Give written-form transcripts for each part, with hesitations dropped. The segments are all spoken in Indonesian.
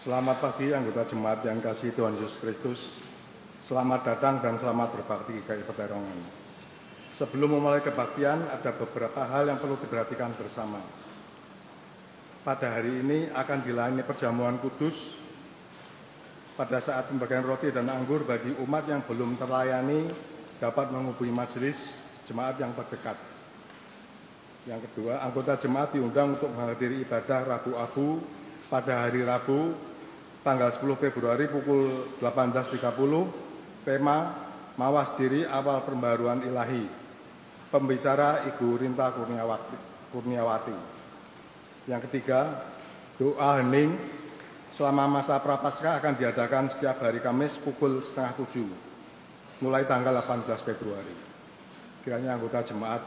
Selamat pagi anggota jemaat yang kasih Tuhan Yesus Kristus. Selamat datang dan selamat berbakti ke Peterongan. Sebelum memulai kebaktian, ada beberapa hal yang perlu diperhatikan bersama. Pada hari ini akan dilayani perjamuan kudus. Pada saat pembagian roti dan anggur bagi umat yang belum terlayani dapat menghubungi majelis jemaat yang terdekat. Yang kedua, anggota jemaat diundang untuk menghadiri ibadah Rabu Abu pada hari Rabu tanggal 10 Februari pukul 18.30, tema Mawas Diri Awal Pembaruan Ilahi. Pembicara Ibu Rinta Kurniawati. Yang ketiga, doa hening selama masa Prapaskah akan diadakan setiap hari Kamis pukul 6:30, mulai tanggal 18 Februari. Kiranya anggota jemaat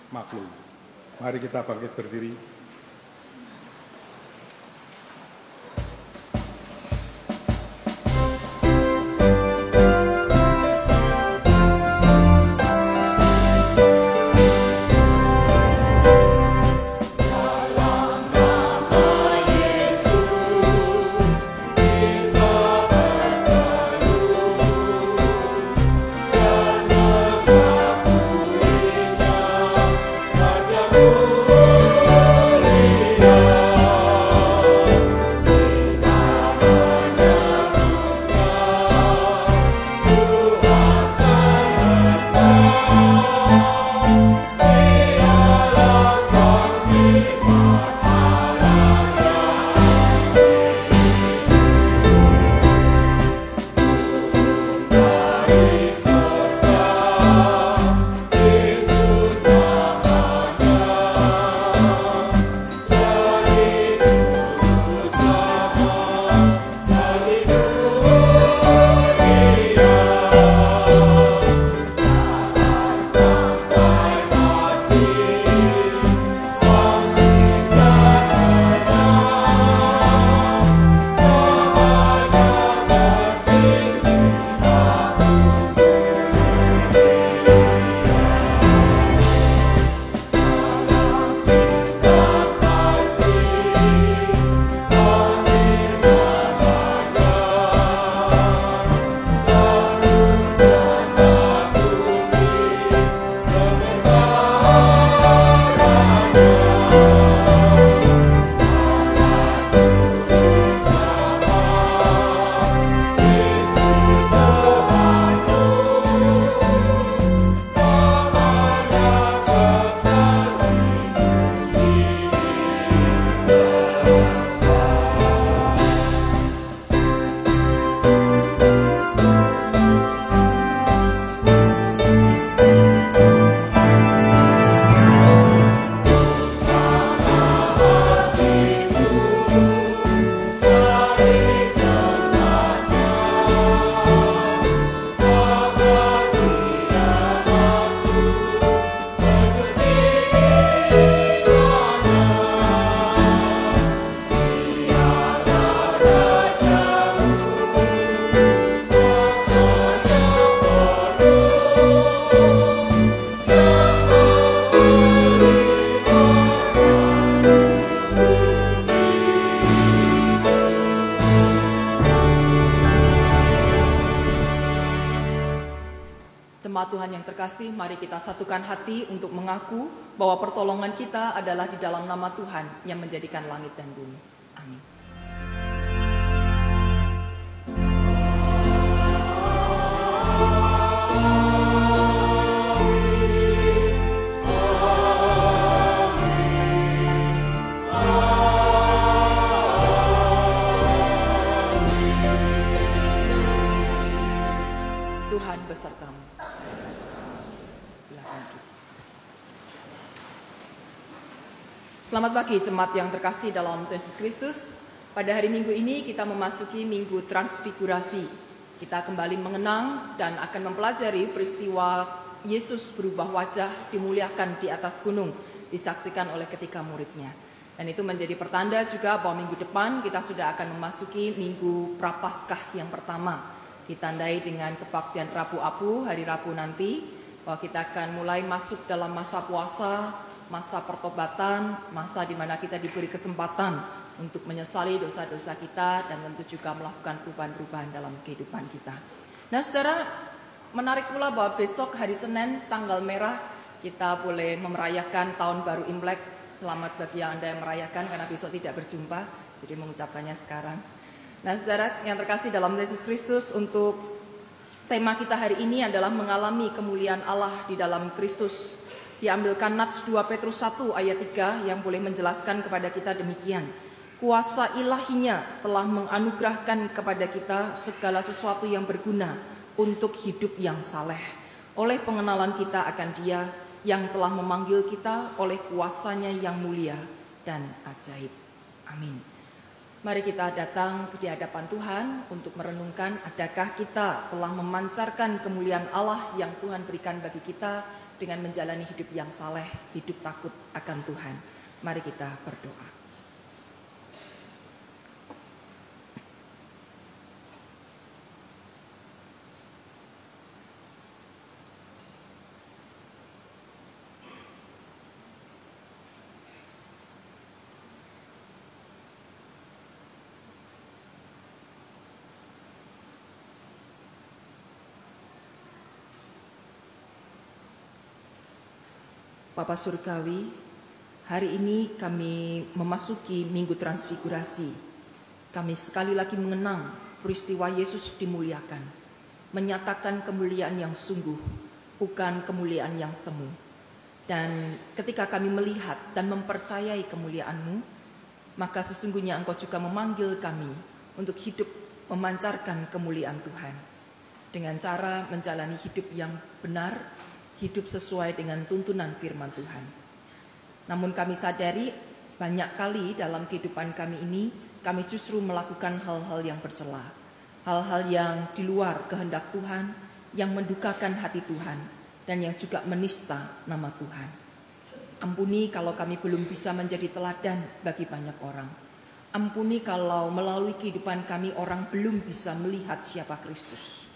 maklum. Mari kita bangkit berdiri. Mari kita satukan hati untuk mengaku bahwa pertolongan kita adalah di dalam nama Tuhan yang menjadikan langit dan bumi. Amin. Tuhan besertamu. Selamat pagi jemaat yang terkasih dalam Tuhan Yesus Kristus. Pada hari Minggu ini kita memasuki Minggu Transfigurasi. Kita kembali mengenang dan akan mempelajari peristiwa Yesus berubah wajah dimuliakan di atas gunung, disaksikan oleh ketiga muridnya. Dan itu menjadi pertanda juga bahwa minggu depan kita sudah akan memasuki Minggu Prapaskah yang pertama. Ditandai dengan kebaktian Rabu Abu, hari Rabu nanti, bahwa kita akan mulai masuk dalam masa puasa masa pertobatan, masa di mana kita diberi kesempatan untuk menyesali dosa-dosa kita dan tentu juga melakukan perubahan-perubahan dalam kehidupan kita. Nah saudara, menarik pula bahwa besok hari Senin tanggal merah kita boleh merayakan tahun baru Imlek. Selamat bagi yang Anda yang merayakan karena besok tidak berjumpa, jadi mengucapkannya sekarang. Nah saudara yang terkasih dalam Yesus Kristus, untuk tema kita hari ini adalah mengalami kemuliaan Allah di dalam Kristus. Diambilkan nats 2 Petrus 1 ayat 3 yang boleh menjelaskan kepada kita demikian. Kuasa ilahinya telah menganugerahkan kepada kita segala sesuatu yang berguna untuk hidup yang saleh. Oleh pengenalan kita akan Dia yang telah memanggil kita oleh kuasanya yang mulia dan ajaib. Amin. Mari kita datang di hadapan Tuhan untuk merenungkan adakah kita telah memancarkan kemuliaan Allah yang Tuhan berikan bagi kita dengan menjalani hidup yang saleh, hidup takut akan Tuhan. Mari kita berdoa. Bapa Surgawi, hari ini kami memasuki Minggu Transfigurasi. Kami sekali lagi mengenang peristiwa Yesus dimuliakan, menyatakan kemuliaan yang sungguh, bukan kemuliaan yang semu. Dan ketika kami melihat dan mempercayai kemuliaan-Mu, maka sesungguhnya Engkau juga memanggil kami untuk hidup memancarkan kemuliaan Tuhan dengan cara menjalani hidup yang benar, hidup sesuai dengan tuntunan firman Tuhan. Namun kami sadari banyak kali dalam kehidupan kami ini, kami justru melakukan hal-hal yang bercela. Hal-hal yang di luar kehendak Tuhan, yang mendukakan hati Tuhan, dan yang juga menista nama Tuhan. Ampuni kalau kami belum bisa menjadi teladan bagi banyak orang. Ampuni kalau melalui kehidupan kami orang belum bisa melihat siapa Kristus.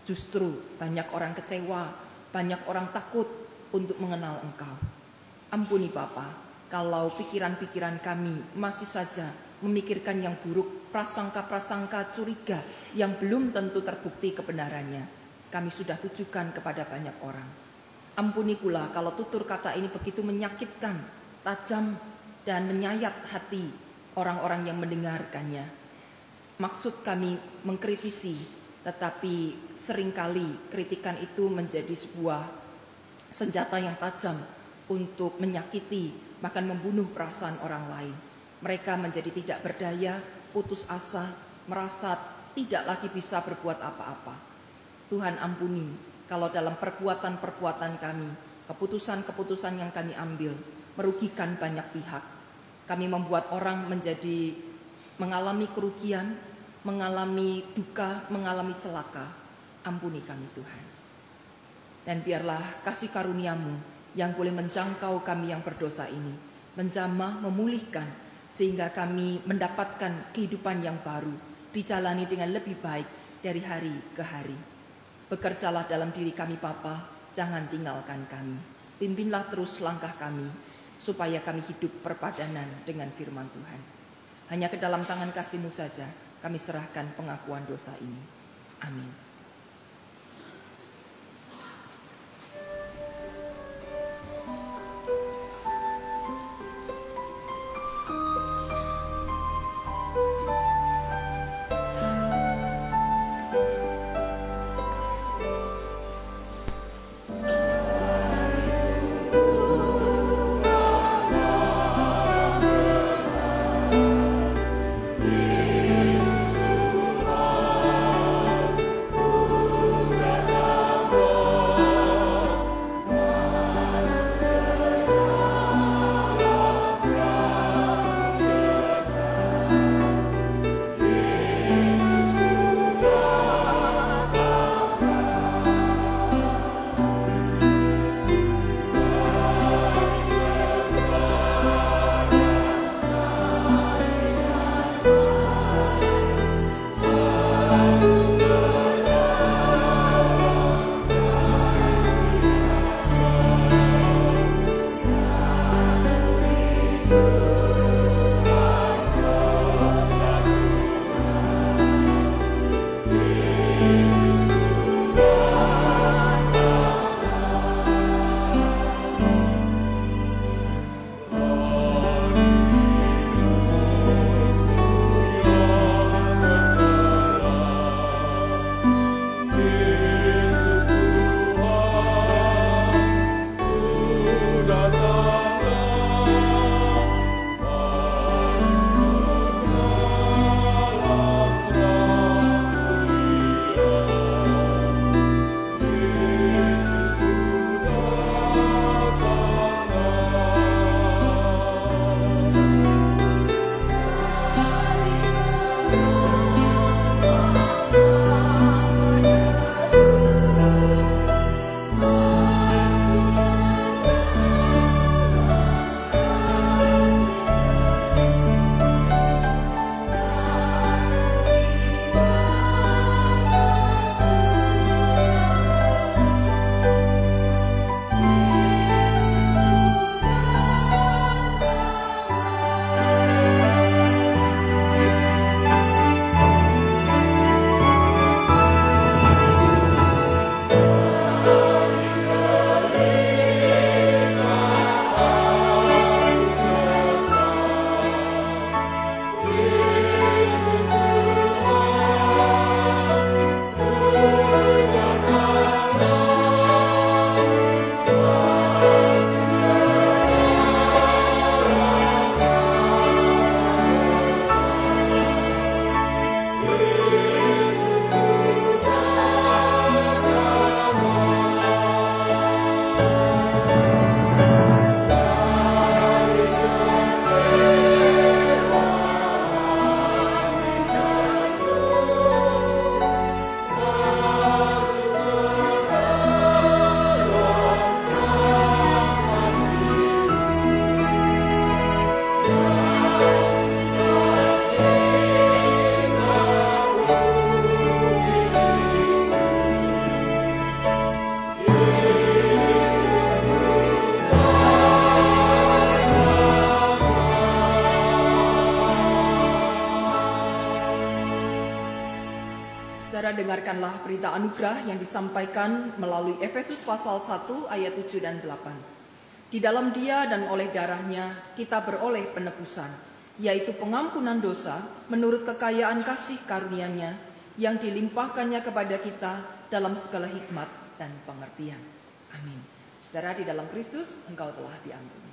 Justru banyak orang kecewa, banyak orang takut untuk mengenal Engkau. Ampuni Bapa, kalau pikiran-pikiran kami masih saja memikirkan yang buruk, prasangka-prasangka curiga yang belum tentu terbukti kebenarannya. Kami sudah tujukan kepada banyak orang. Ampuni pula kalau tutur kata ini begitu menyakitkan, tajam, dan menyayat hati orang-orang yang mendengarkannya. Maksud kami mengkritisi, tetapi seringkali kritikan itu menjadi sebuah senjata yang tajam untuk menyakiti, bahkan membunuh perasaan orang lain. Mereka menjadi tidak berdaya, putus asa, merasa tidak lagi bisa berbuat apa-apa. Tuhan ampuni kalau dalam perbuatan-perbuatan kami, keputusan-keputusan yang kami ambil merugikan banyak pihak. Kami membuat orang menjadi mengalami kerugian, mengalami duka, mengalami celaka. Ampuni kami Tuhan. Dan biarlah kasih karunia-Mu yang boleh menjangkau kami yang berdosa ini, menjamah, memulihkan, sehingga kami mendapatkan kehidupan yang baru, dijalani dengan lebih baik dari hari ke hari. Bekerjalah dalam diri kami Bapa, jangan tinggalkan kami. Pimpinlah terus langkah kami, supaya kami hidup perpadanan dengan firman Tuhan. Hanya ke dalam tangan kasih-Mu saja kami serahkan pengakuan dosa ini. Amin. Saudara, dengarkanlah berita anugerah yang disampaikan melalui Efesus pasal 1 ayat 7 dan 8. Di dalam Dia dan oleh darahnya kita beroleh penebusan, yaitu pengampunan dosa menurut kekayaan kasih karunia-Nya yang dilimpahkannya kepada kita dalam segala hikmat dan pengertian. Amin. Saudara, di dalam Kristus engkau telah diampuni.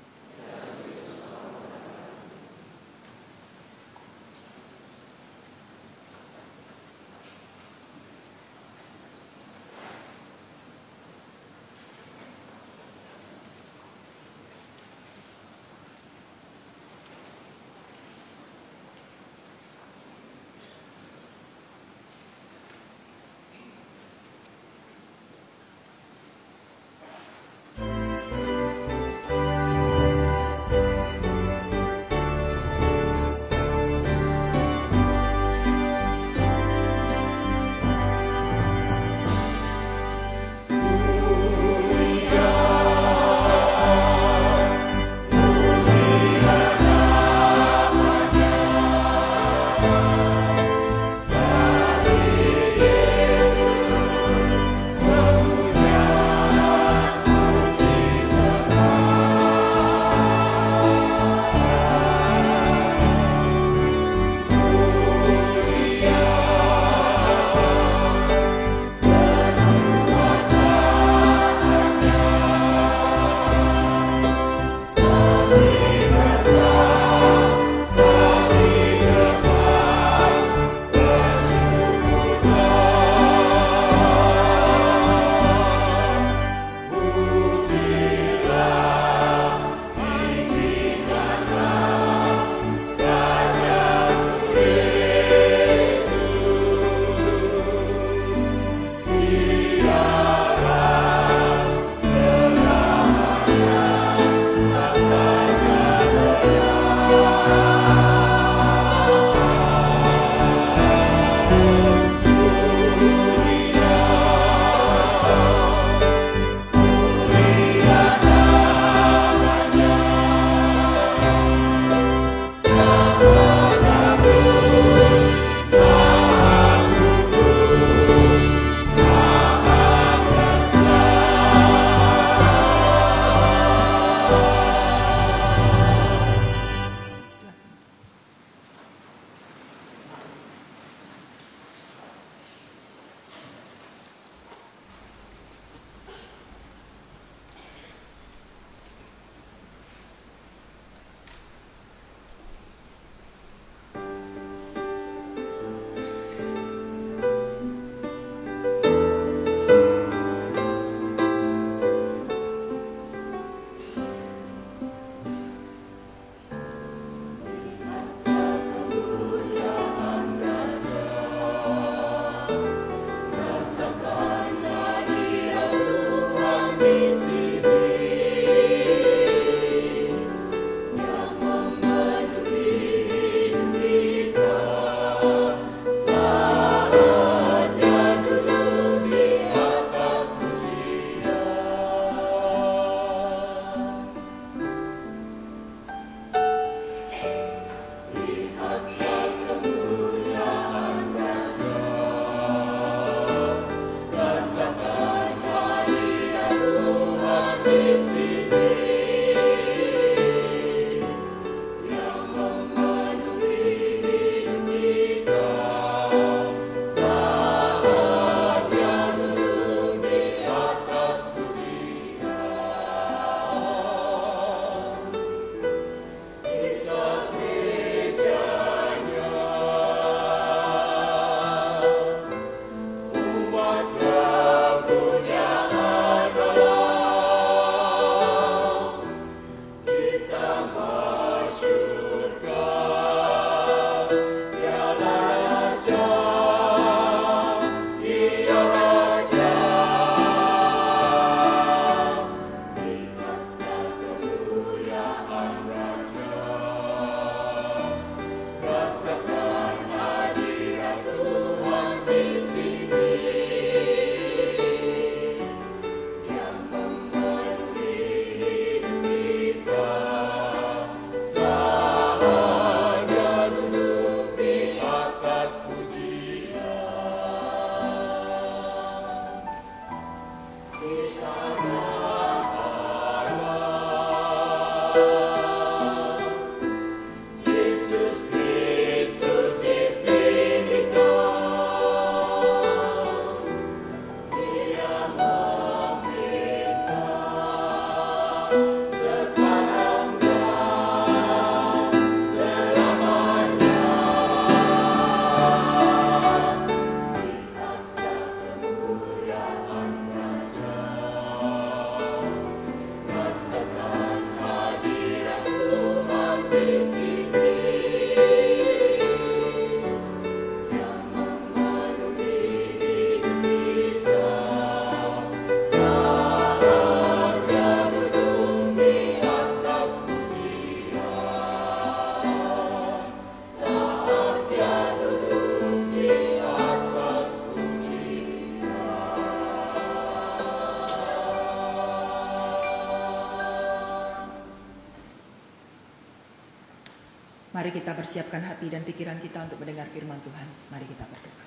Mari kita persiapkan hati dan pikiran kita untuk mendengar firman Tuhan. Mari kita berdoa.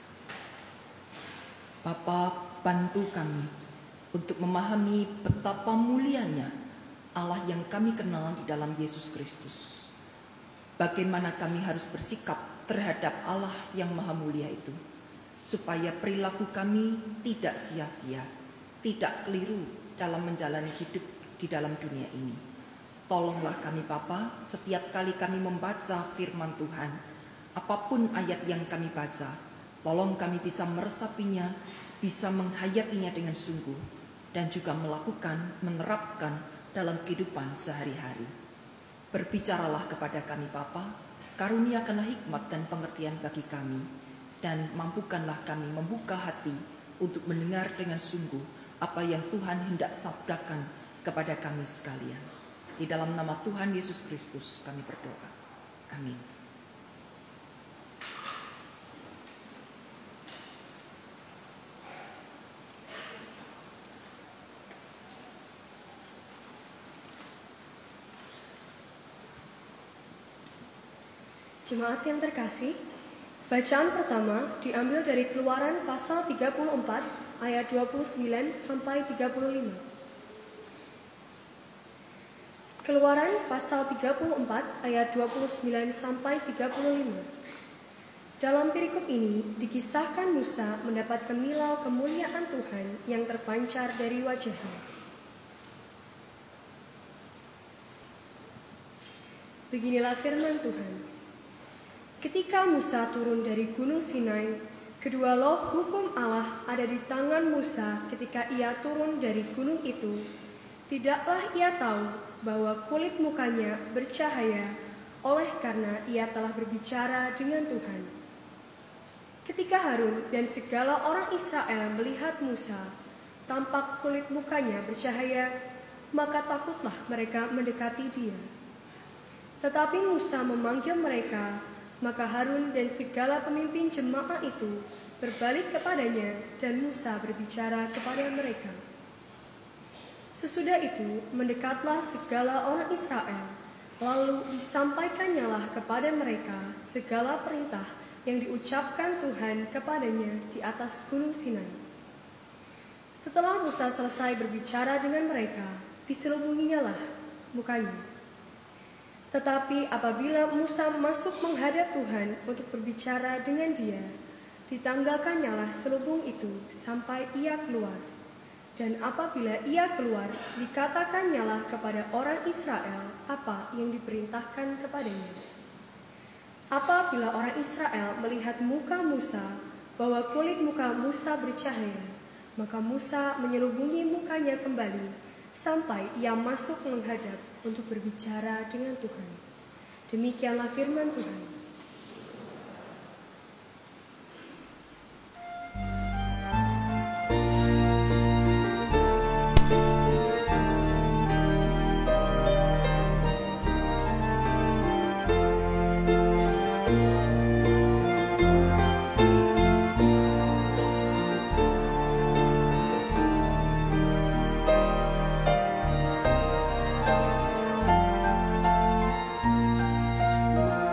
Bapa, bantu kami untuk memahami betapa mulianya Allah yang kami kenal di dalam Yesus Kristus. Bagaimana kami harus bersikap terhadap Allah yang maha mulia itu, supaya perilaku kami tidak sia-sia, tidak keliru dalam menjalani hidup di dalam dunia ini. Tolonglah kami Bapa, setiap kali kami membaca firman Tuhan, apapun ayat yang kami baca, tolong kami bisa meresapinya, bisa menghayatinya dengan sungguh, dan juga menerapkan dalam kehidupan sehari-hari. Berbicaralah kepada kami Bapa, karuniakanlah hikmat dan pengertian bagi kami, dan mampukanlah kami membuka hati untuk mendengar dengan sungguh apa yang Tuhan hendak sabdakan kepada kami sekalian. Di dalam nama Tuhan Yesus Kristus kami berdoa. Amin. Jemaat yang terkasih, bacaan pertama diambil dari Keluaran pasal 34 ayat 29 sampai 35. Keluaran pasal 34 ayat 29 sampai 35. Dalam perikop ini dikisahkan Musa mendapat kemilau kemuliaan Tuhan yang terpancar dari wajahnya. Beginilah firman Tuhan. Ketika Musa turun dari gunung Sinai, kedua loh hukum Allah ada di tangan Musa ketika ia turun dari gunung itu. Tidaklah ia tahu bahwa kulit mukanya bercahaya oleh karena ia telah berbicara dengan Tuhan. Ketika Harun dan segala orang Israel melihat Musa, tampak kulit mukanya bercahaya, maka takutlah mereka mendekati dia. Tetapi Musa memanggil mereka, maka Harun dan segala pemimpin jemaah itu berbalik kepadanya dan Musa berbicara kepada mereka. Sesudah itu mendekatlah segala orang Israel, lalu disampaikannyalah kepada mereka segala perintah yang diucapkan Tuhan kepadanya di atas gunung Sinai. Setelah Musa selesai berbicara dengan mereka, diselubunginyalah mukanya. Tetapi apabila Musa masuk menghadap Tuhan untuk berbicara dengan dia, ditanggalkannyalah selubung itu sampai ia keluar. Dan apabila ia keluar, dikatakannyalah kepada orang Israel apa yang diperintahkan kepadanya. Apabila orang Israel melihat muka Musa, bahwa kulit muka Musa bercahaya, maka Musa menyelubungi mukanya kembali, sampai ia masuk menghadap untuk berbicara dengan Tuhan. Demikianlah firman Tuhan.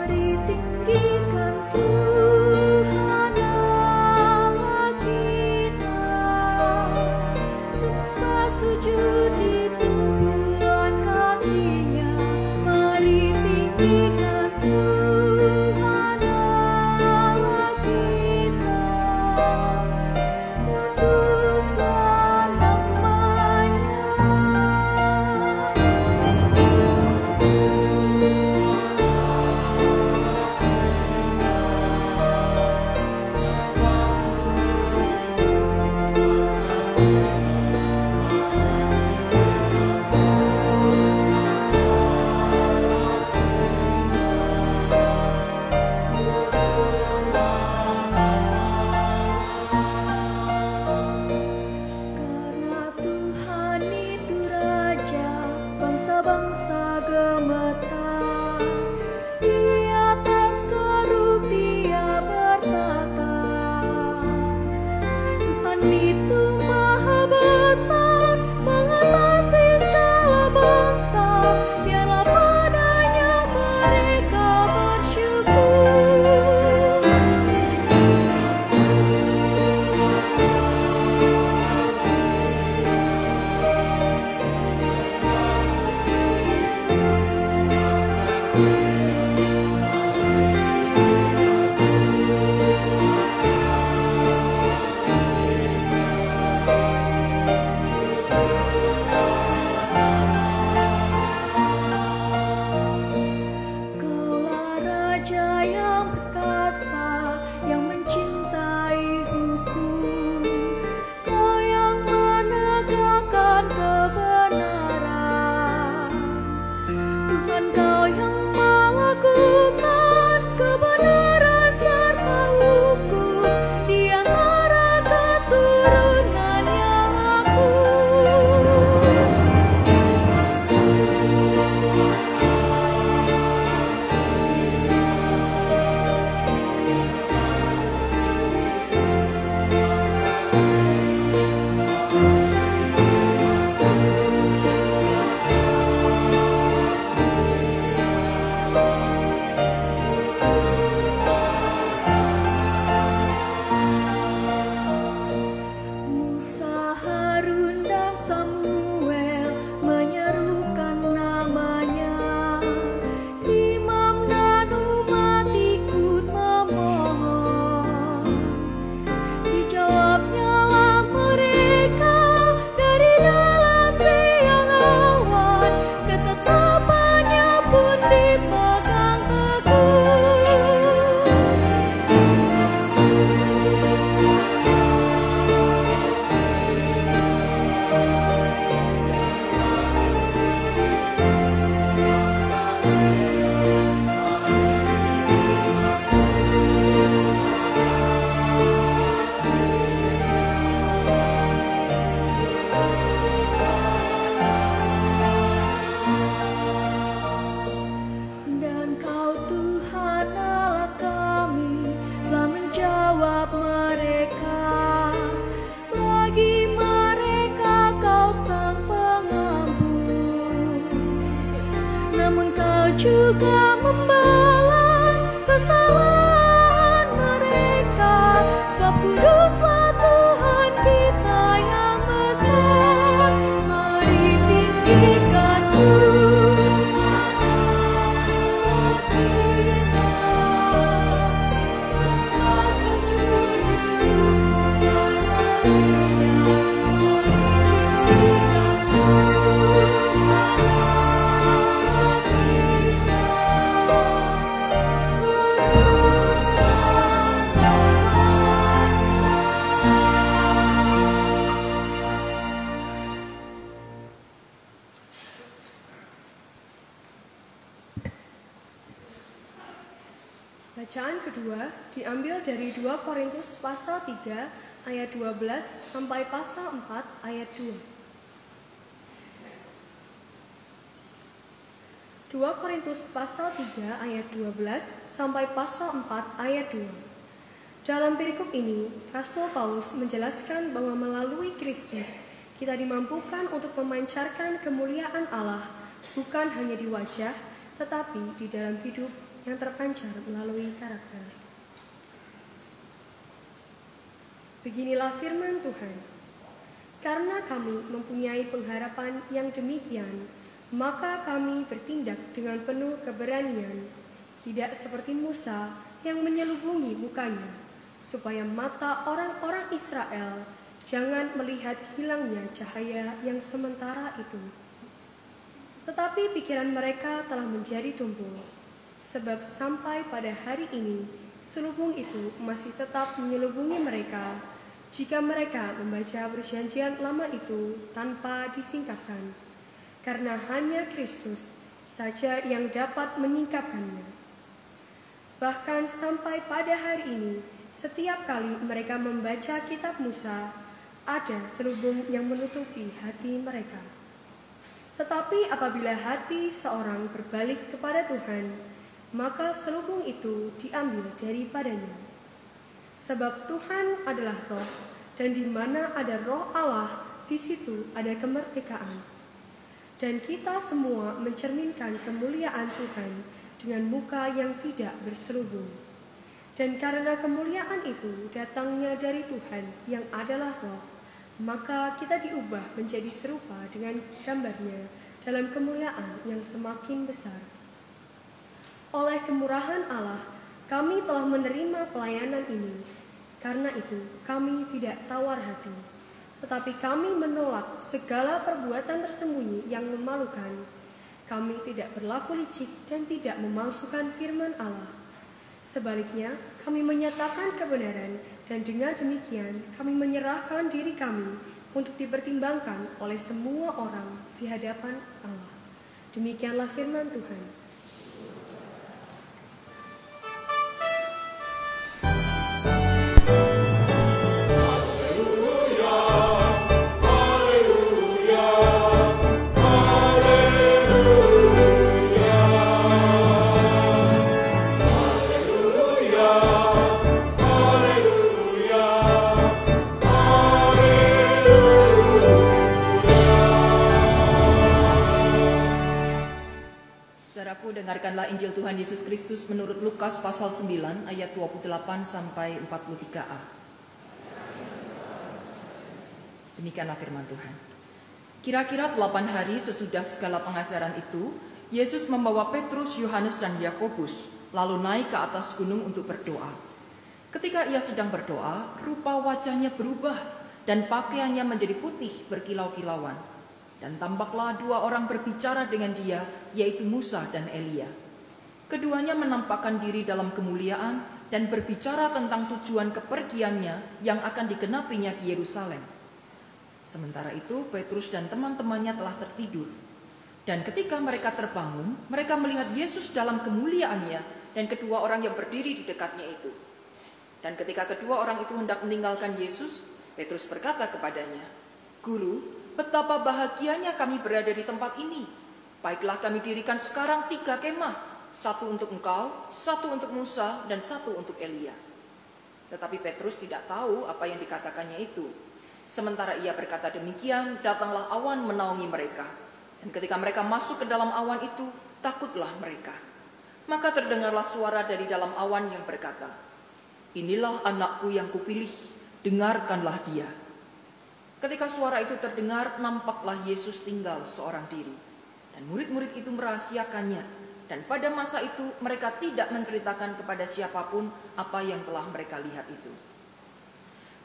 Mari Bacaan kedua diambil dari 2 Korintus pasal 3 ayat 12 sampai pasal 4 ayat 2. 2 Korintus pasal 3 ayat 12 sampai pasal 4 ayat 2. Dalam perikop ini, Rasul Paulus menjelaskan bahwa melalui Kristus kita dimampukan untuk memancarkan kemuliaan Allah bukan hanya di wajah, tetapi di dalam hidup yang terpancar melalui karakter. Beginilah firman Tuhan. Karena kami mempunyai pengharapan yang demikian, maka kami bertindak dengan penuh keberanian, tidak seperti Musa yang menyelubungi mukanya, supaya mata orang-orang Israel jangan melihat hilangnya cahaya yang sementara itu. Tetapi pikiran mereka telah menjadi tumpul, sebab sampai pada hari ini selubung itu masih tetap menyelubungi mereka jika mereka membaca perjanjian lama itu tanpa disingkapkan, karena hanya Kristus saja yang dapat menyingkapkannya. Bahkan sampai pada hari ini, setiap kali mereka membaca kitab Musa, ada selubung yang menutupi hati mereka. Tetapi apabila hati seorang berbalik kepada Tuhan, maka selubung itu diambil daripadanya. Sebab Tuhan adalah roh, dan di mana ada roh Allah, di situ ada kemerdekaan. Dan kita semua mencerminkan kemuliaan Tuhan dengan muka yang tidak berselubung. Dan karena kemuliaan itu datangnya dari Tuhan yang adalah roh, maka kita diubah menjadi serupa dengan gambarnya dalam kemuliaan yang semakin besar. Oleh kemurahan Allah, kami telah menerima pelayanan ini. Karena itu, kami tidak tawar hati, tetapi kami menolak segala perbuatan tersembunyi yang memalukan. Kami tidak berlaku licik dan tidak memalsukan firman Allah. Sebaliknya, kami menyatakan kebenaran, dan dengan demikian kami menyerahkan diri kami untuk dipertimbangkan oleh semua orang di hadapan Allah. Demikianlah firman Tuhan. Dengarkanlah Injil Tuhan Yesus Kristus menurut Lukas pasal 9 ayat 28 sampai 43a. Demikianlah firman Tuhan. Kira-kira 8 hari sesudah segala pengajaran itu, Yesus membawa Petrus, Yohanes, dan Yakobus lalu naik ke atas gunung untuk berdoa. Ketika ia sedang berdoa, rupa wajahnya berubah dan pakaiannya menjadi putih berkilau-kilauan. Dan tampaklah 2 orang berbicara dengan dia, yaitu Musa dan Elia. Keduanya menampakkan diri dalam kemuliaan dan berbicara tentang tujuan kepergiannya yang akan digenapinya di Yerusalem. Sementara itu, Petrus dan teman-temannya telah tertidur. Dan ketika mereka terbangun, mereka melihat Yesus dalam kemuliaannya dan kedua orang yang berdiri di dekatnya itu. Dan ketika kedua orang itu hendak meninggalkan Yesus, Petrus berkata kepadanya, "Guru, betapa bahagianya kami berada di tempat ini. Baiklah kami dirikan sekarang 3 kemah, 1 untuk engkau, 1 untuk Musa, dan 1 untuk Elia." Tetapi Petrus tidak tahu apa yang dikatakannya itu. Sementara ia berkata demikian, datanglah awan menaungi mereka. Dan ketika mereka masuk ke dalam awan itu, takutlah mereka. Maka terdengarlah suara dari dalam awan yang berkata, "Inilah anakku yang kupilih, dengarkanlah dia." Ketika suara itu terdengar, nampaklah Yesus tinggal seorang diri. Dan murid-murid itu merahasiakannya. Dan pada masa itu mereka tidak menceritakan kepada siapapun apa yang telah mereka lihat itu.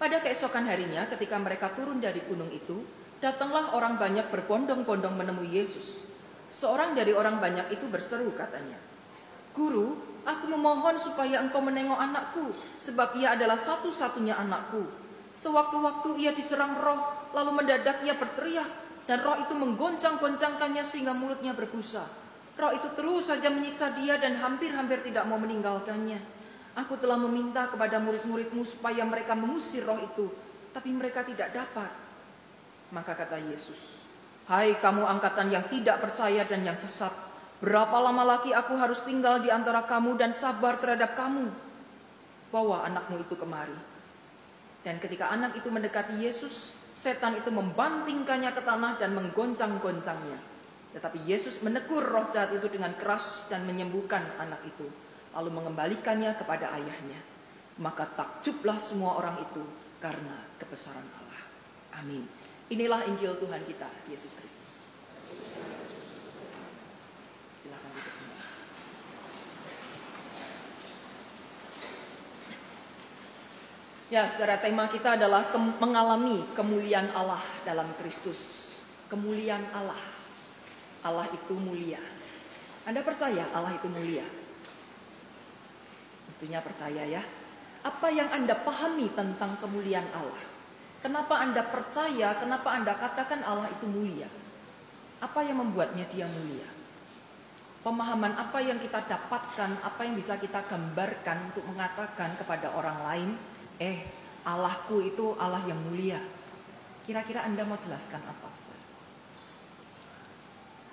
Pada keesokan harinya ketika mereka turun dari gunung itu, datanglah orang banyak berbondong-bondong menemui Yesus. Seorang dari orang banyak itu berseru katanya, "Guru, aku memohon supaya engkau menengok anakku, sebab ia adalah satu-satunya anakku. Sewaktu-waktu ia diserang roh, lalu mendadak ia berteriak, dan roh itu menggoncang-goncangkannya sehingga mulutnya berbusa. Roh itu terus saja menyiksa dia dan hampir-hampir tidak mau meninggalkannya. Aku telah meminta kepada murid-muridmu supaya mereka mengusir roh itu, tapi mereka tidak dapat. Maka kata Yesus, hai kamu angkatan yang tidak percaya dan yang sesat, berapa lama lagi aku harus tinggal di antara kamu dan sabar terhadap kamu? Bawa anakmu itu kemari. Dan ketika anak itu mendekati Yesus, setan itu membantingkannya ke tanah dan menggoncang-goncangnya. Tetapi Yesus menegur roh jahat itu dengan keras dan menyembuhkan anak itu, lalu mengembalikannya kepada ayahnya. Maka takjublah semua orang itu karena kebesaran Allah. Amin. Inilah Injil Tuhan kita, Yesus Kristus. Silakan duduk. Ya, saudara, tema kita adalah mengalami kemuliaan Allah dalam Kristus. Kemuliaan Allah. Allah itu mulia. Anda percaya Allah itu mulia? Mestinya percaya ya. Apa yang Anda pahami tentang kemuliaan Allah? Kenapa Anda percaya, kenapa Anda katakan Allah itu mulia? Apa yang membuatnya dia mulia? Pemahaman apa yang kita dapatkan, apa yang bisa kita gambarkan untuk mengatakan kepada orang lain, Allahku itu Allah yang mulia. Kira-kira Anda mau jelaskan apa, Ustaz?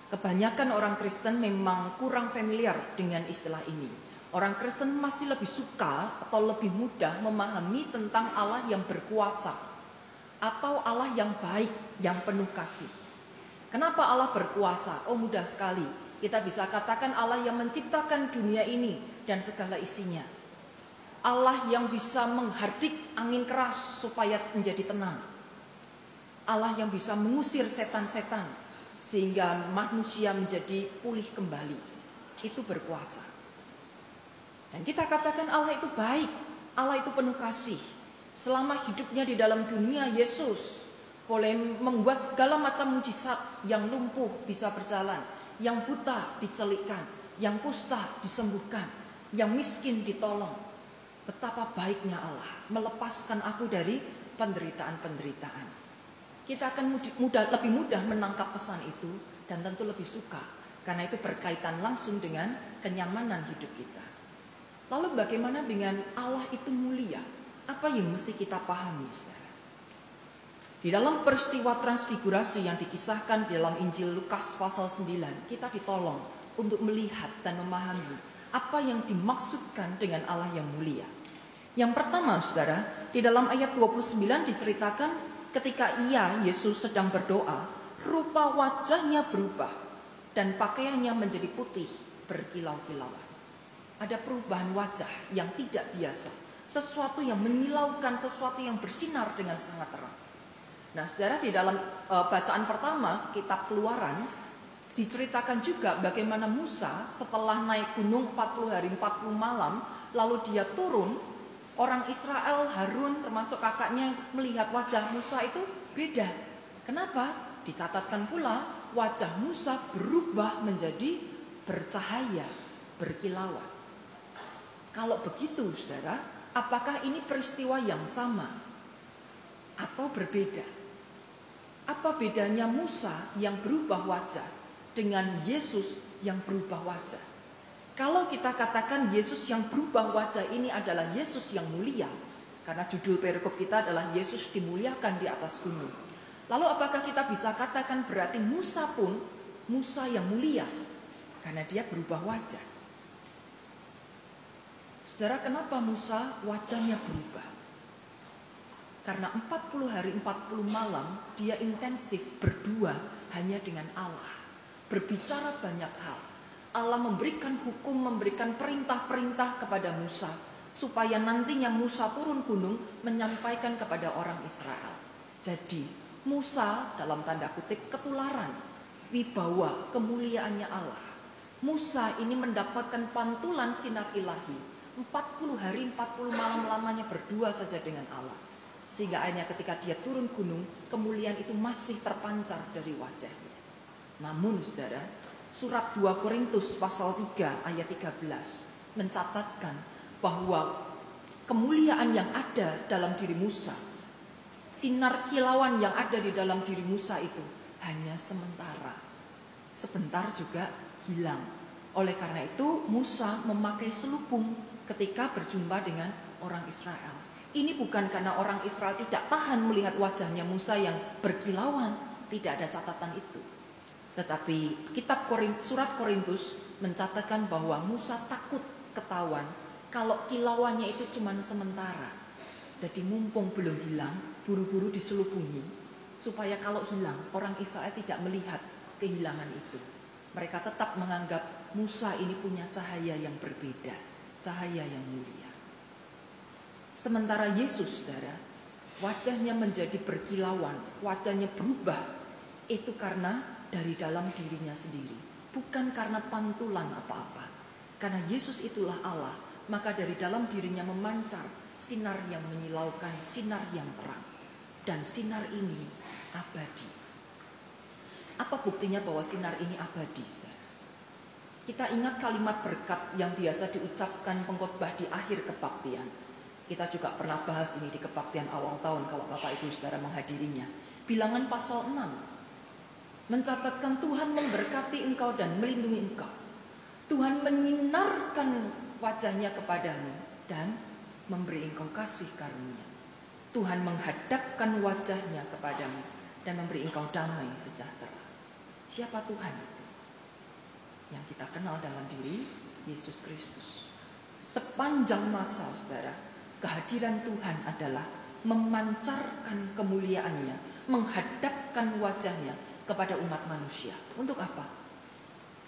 Kebanyakan orang Kristen memang kurang familiar dengan istilah ini. Orang Kristen masih lebih suka atau lebih mudah memahami tentang Allah yang berkuasa atau Allah yang baik, yang penuh kasih. Kenapa Allah berkuasa? Oh, mudah sekali. Kita bisa katakan Allah yang menciptakan dunia ini dan segala isinya. Allah yang bisa menghardik angin keras supaya menjadi tenang. Allah yang bisa mengusir setan-setan sehingga manusia menjadi pulih kembali. Itu berkuasa. Dan kita katakan Allah itu baik, Allah itu penuh kasih. Selama hidupnya di dalam dunia, Yesus boleh membuat segala macam mujizat. Yang lumpuh bisa berjalan, yang buta dicelikkan, yang kusta disembuhkan, yang miskin ditolong. Betapa baiknya Allah melepaskan aku dari penderitaan-penderitaan. Kita akan lebih mudah menangkap pesan itu dan tentu lebih suka. Karena itu berkaitan langsung dengan kenyamanan hidup kita. Lalu bagaimana dengan Allah itu mulia? Apa yang mesti kita pahami, saudara? Di dalam peristiwa transfigurasi yang dikisahkan di dalam Injil Lukas pasal 9, kita ditolong untuk melihat dan memahami apa yang dimaksudkan dengan Allah yang mulia. Yang pertama, saudara, di dalam ayat 29 diceritakan ketika Yesus sedang berdoa, rupa wajahnya berubah dan pakaiannya menjadi putih berkilau-kilauan. Ada perubahan wajah yang tidak biasa, sesuatu yang menyilaukan, sesuatu yang bersinar dengan sangat terang. Nah, saudara, di dalam bacaan pertama kitab Keluaran diceritakan juga bagaimana Musa setelah naik gunung 40 hari 40 malam, lalu dia turun, orang Israel, Harun termasuk kakaknya melihat wajah Musa itu beda. Kenapa? Dicatatkan pula wajah Musa berubah menjadi bercahaya, berkilauan. Kalau begitu, saudara, apakah ini peristiwa yang sama atau berbeda? Apa bedanya Musa yang berubah wajah dengan Yesus yang berubah wajah? Kalau kita katakan Yesus yang berubah wajah ini adalah Yesus yang mulia, karena judul perikop kita adalah Yesus dimuliakan di atas gunung. Lalu apakah kita bisa katakan berarti Musa pun Musa yang mulia karena dia berubah wajah? Saudara, kenapa Musa wajahnya berubah? Karena 40 hari 40 malam dia intensif berdua hanya dengan Allah. Berbicara banyak hal. Allah memberikan hukum, memberikan perintah-perintah kepada Musa supaya nantinya Musa turun gunung menyampaikan kepada orang Israel. Jadi Musa dalam tanda kutip ketularan wibawa kemuliaannya Allah. Musa ini mendapatkan pantulan sinar ilahi 40 hari 40 malam lamanya berdua saja dengan Allah. Sehingga akhirnya ketika dia turun gunung, kemuliaan itu masih terpancar dari wajahnya. Namun saudara, surat 2 Korintus pasal 3 ayat 13 mencatatkan bahwa kemuliaan yang ada dalam diri Musa, sinar kilauan yang ada di dalam diri Musa itu hanya sementara. Sebentar juga hilang. Oleh karena itu Musa memakai selubung ketika berjumpa dengan orang Israel. Ini bukan karena orang Israel tidak tahan melihat wajahnya Musa yang berkilauan, tidak ada catatan itu. Tetapi surat Korintus mencatatkan bahwa Musa takut ketahuan kalau kilauannya itu cuma sementara. Jadi mumpung belum hilang, buru-buru diselubungi supaya kalau hilang orang Israel tidak melihat kehilangan itu. Mereka tetap menganggap Musa ini punya cahaya yang berbeda, cahaya yang mulia. Sementara Yesus, saudara, wajahnya menjadi berkilauan, wajahnya berubah, itu karena dari dalam dirinya sendiri, bukan karena pantulan apa-apa. Karena Yesus itulah Allah, maka dari dalam dirinya memancar sinar yang menyilaukan, sinar yang terang. Dan sinar ini abadi. Apa buktinya bahwa sinar ini abadi? Kita ingat kalimat berkat yang biasa diucapkan pengkhotbah di akhir kebaktian. Kita juga pernah bahas ini di kebaktian awal tahun kalau Bapak Ibu Saudara menghadirinya. Bilangan pasal 6 mencatatkan Tuhan memberkati engkau dan melindungi engkau. Tuhan menyinarkan wajahnya kepadamu dan memberi engkau kasih karunia. Tuhan menghadapkan wajahnya kepadamu dan memberi engkau damai sejahtera. Siapa Tuhan itu? Yang kita kenal dalam diri Yesus Kristus. Sepanjang masa, saudara, kehadiran Tuhan adalah memancarkan kemuliaannya, menghadapkan wajahnya kepada umat manusia. Untuk apa?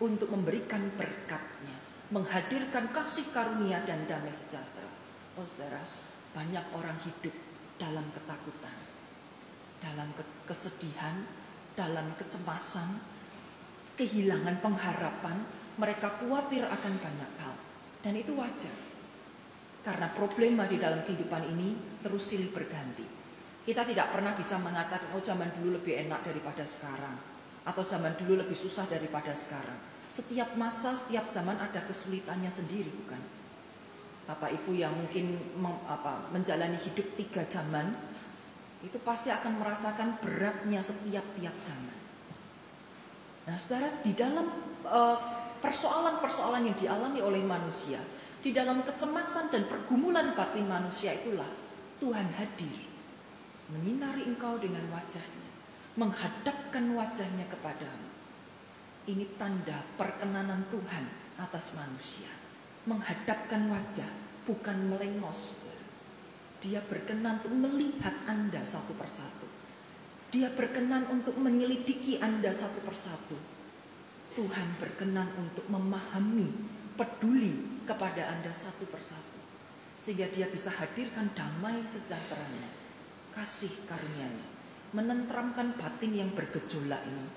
Untuk memberikan berkatnya, menghadirkan kasih karunia dan damai sejahtera. Oh saudara, banyak orang hidup dalam ketakutan, dalam kesedihan, dalam kecemasan, kehilangan pengharapan. Mereka khawatir akan banyak hal. Dan itu wajar. Karena problema di dalam kehidupan ini terus silih berganti. Kita tidak pernah bisa mengatakan, oh zaman dulu lebih enak daripada sekarang. Atau zaman dulu lebih susah daripada sekarang. Setiap masa, setiap zaman ada kesulitannya sendiri, bukan? Bapak Ibu yang mungkin menjalani hidup 3 zaman, itu pasti akan merasakan beratnya setiap-tiap zaman. Nah saudara, di dalam persoalan-persoalan yang dialami oleh manusia, di dalam kecemasan dan pergumulan batin manusia itulah Tuhan hadir, menyinari engkau dengan wajahnya, menghadapkan wajahnya kepadamu. Ini tanda perkenanan Tuhan atas manusia. Menghadapkan wajah, bukan melengos. Dia berkenan untuk melihat Anda satu persatu. Dia berkenan untuk menyelidiki Anda satu persatu. Tuhan berkenan untuk memahami, peduli kepada Anda satu persatu. Sehingga dia bisa hadirkan damai sejahteranya, kasih karunia-Nya, menenteramkan batin yang bergejolak ini,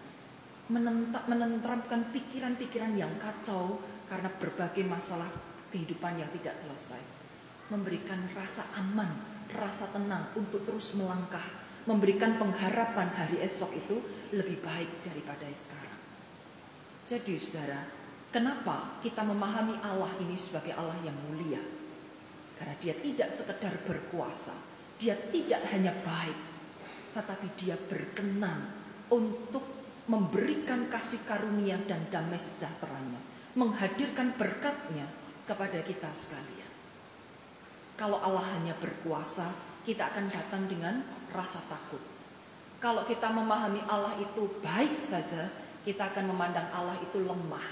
menenteramkan pikiran-pikiran yang kacau karena berbagai masalah kehidupan yang tidak selesai, memberikan rasa aman, rasa tenang untuk terus melangkah, memberikan pengharapan hari esok itu lebih baik daripada sekarang. Jadi saudara, kenapa kita memahami Allah ini sebagai Allah yang mulia? Karena dia tidak sekedar berkuasa, dia tidak hanya baik, tetapi dia berkenan untuk memberikan kasih karunia dan damai sejahteranya, menghadirkan berkatnya kepada kita sekalian. Kalau Allah hanya berkuasa, kita akan datang dengan rasa takut. Kalau kita memahami Allah itu baik saja, kita akan memandang Allah itu lemah.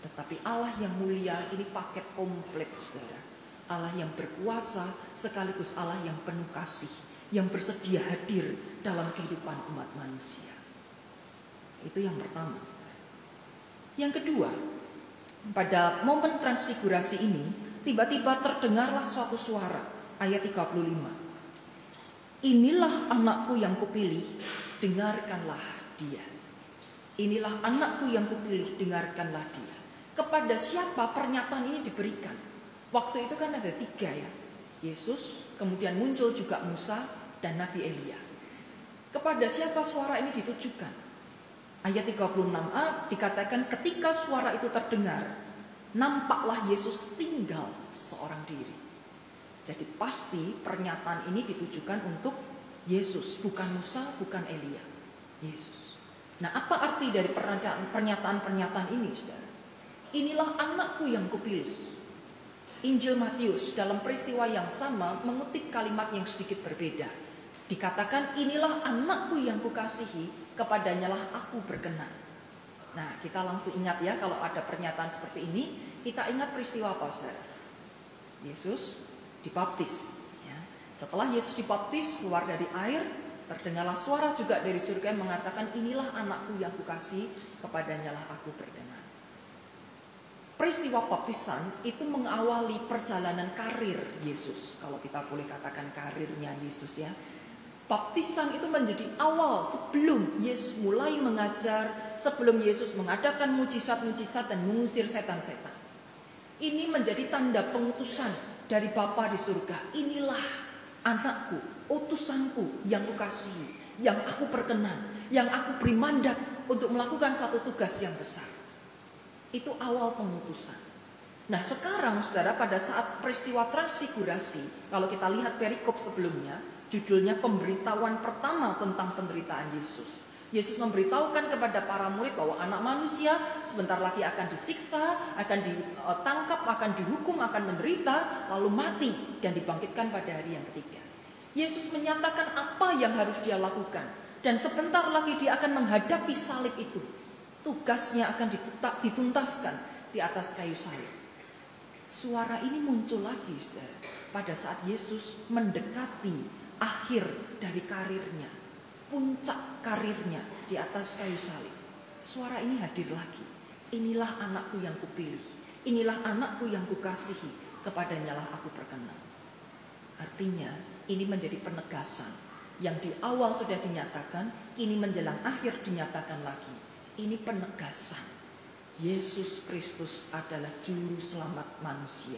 Tetapi Allah yang mulia ini paket komplit, saudara. Allah yang berkuasa sekaligus Allah yang penuh kasih, yang bersedia hadir dalam kehidupan umat manusia. Itu yang pertama, saudara. Yang kedua, pada momen transfigurasi ini tiba-tiba terdengarlah suatu suara, ayat 35. Inilah anakku yang kupilih, dengarkanlah dia. Inilah anakku yang kupilih, dengarkanlah dia. Kepada siapa pernyataan ini diberikan? Waktu itu kan ada 3 ya. Yesus, kemudian muncul juga Musa dan Nabi Elia. Kepada siapa suara ini ditujukan? Ayat 36a dikatakan ketika suara itu terdengar, nampaklah Yesus tinggal seorang diri. Jadi pasti pernyataan ini ditujukan untuk Yesus, bukan Musa, bukan Elia. Yesus. Nah, apa arti dari pernyataan-pernyataan ini, saudara? Inilah anakku yang kupilih. Injil Matius dalam peristiwa yang sama mengutip kalimat yang sedikit berbeda. Dikatakan, inilah anakku yang kukasihi, kepadanyalah aku berkenan. Nah, kita langsung ingat ya, kalau ada pernyataan seperti ini, kita ingat peristiwa apa, saudara? Yesus dibaptis. Ya. Setelah Yesus dibaptis, keluar dari air, terdengarlah suara juga dari surga yang mengatakan, inilah anakku yang kukasihi, kepadanyalah aku berkenan. Peristiwa baptisan itu mengawali perjalanan karir Yesus. Kalau kita boleh katakan karirnya Yesus ya. Baptisan itu menjadi awal sebelum Yesus mulai mengajar, sebelum Yesus mengadakan mujizat-mujizat dan mengusir setan-setan. Ini menjadi tanda pengutusan dari Bapa di surga. Inilah anakku, utusanku yang kukasihi, yang aku perkenan, yang aku beri mandat untuk melakukan satu tugas yang besar. Itu awal pengutusan. Nah sekarang saudara, pada saat peristiwa transfigurasi, kalau kita lihat perikop sebelumnya, judulnya pemberitahuan pertama tentang penderitaan Yesus. Yesus memberitahukan kepada para murid bahwa anak manusia sebentar lagi akan disiksa, akan ditangkap, akan dihukum, akan menderita, lalu mati dan dibangkitkan pada hari yang ketiga. Yesus menyatakan apa yang harus dia lakukan, dan sebentar lagi dia akan menghadapi salib itu. Tugasnya akan dituntaskan di atas kayu salib. Suara ini muncul lagi pada saat Yesus mendekati akhir dari karirnya, puncak karirnya di atas kayu salib. Suara ini hadir lagi. Inilah anakku yang kupilih, inilah anakku yang kukasihi, kepadanyalah aku berkenan. Artinya ini menjadi penegasan yang di awal sudah dinyatakan, kini menjelang akhir dinyatakan lagi. Ini penegasan, Yesus Kristus adalah juru selamat manusia.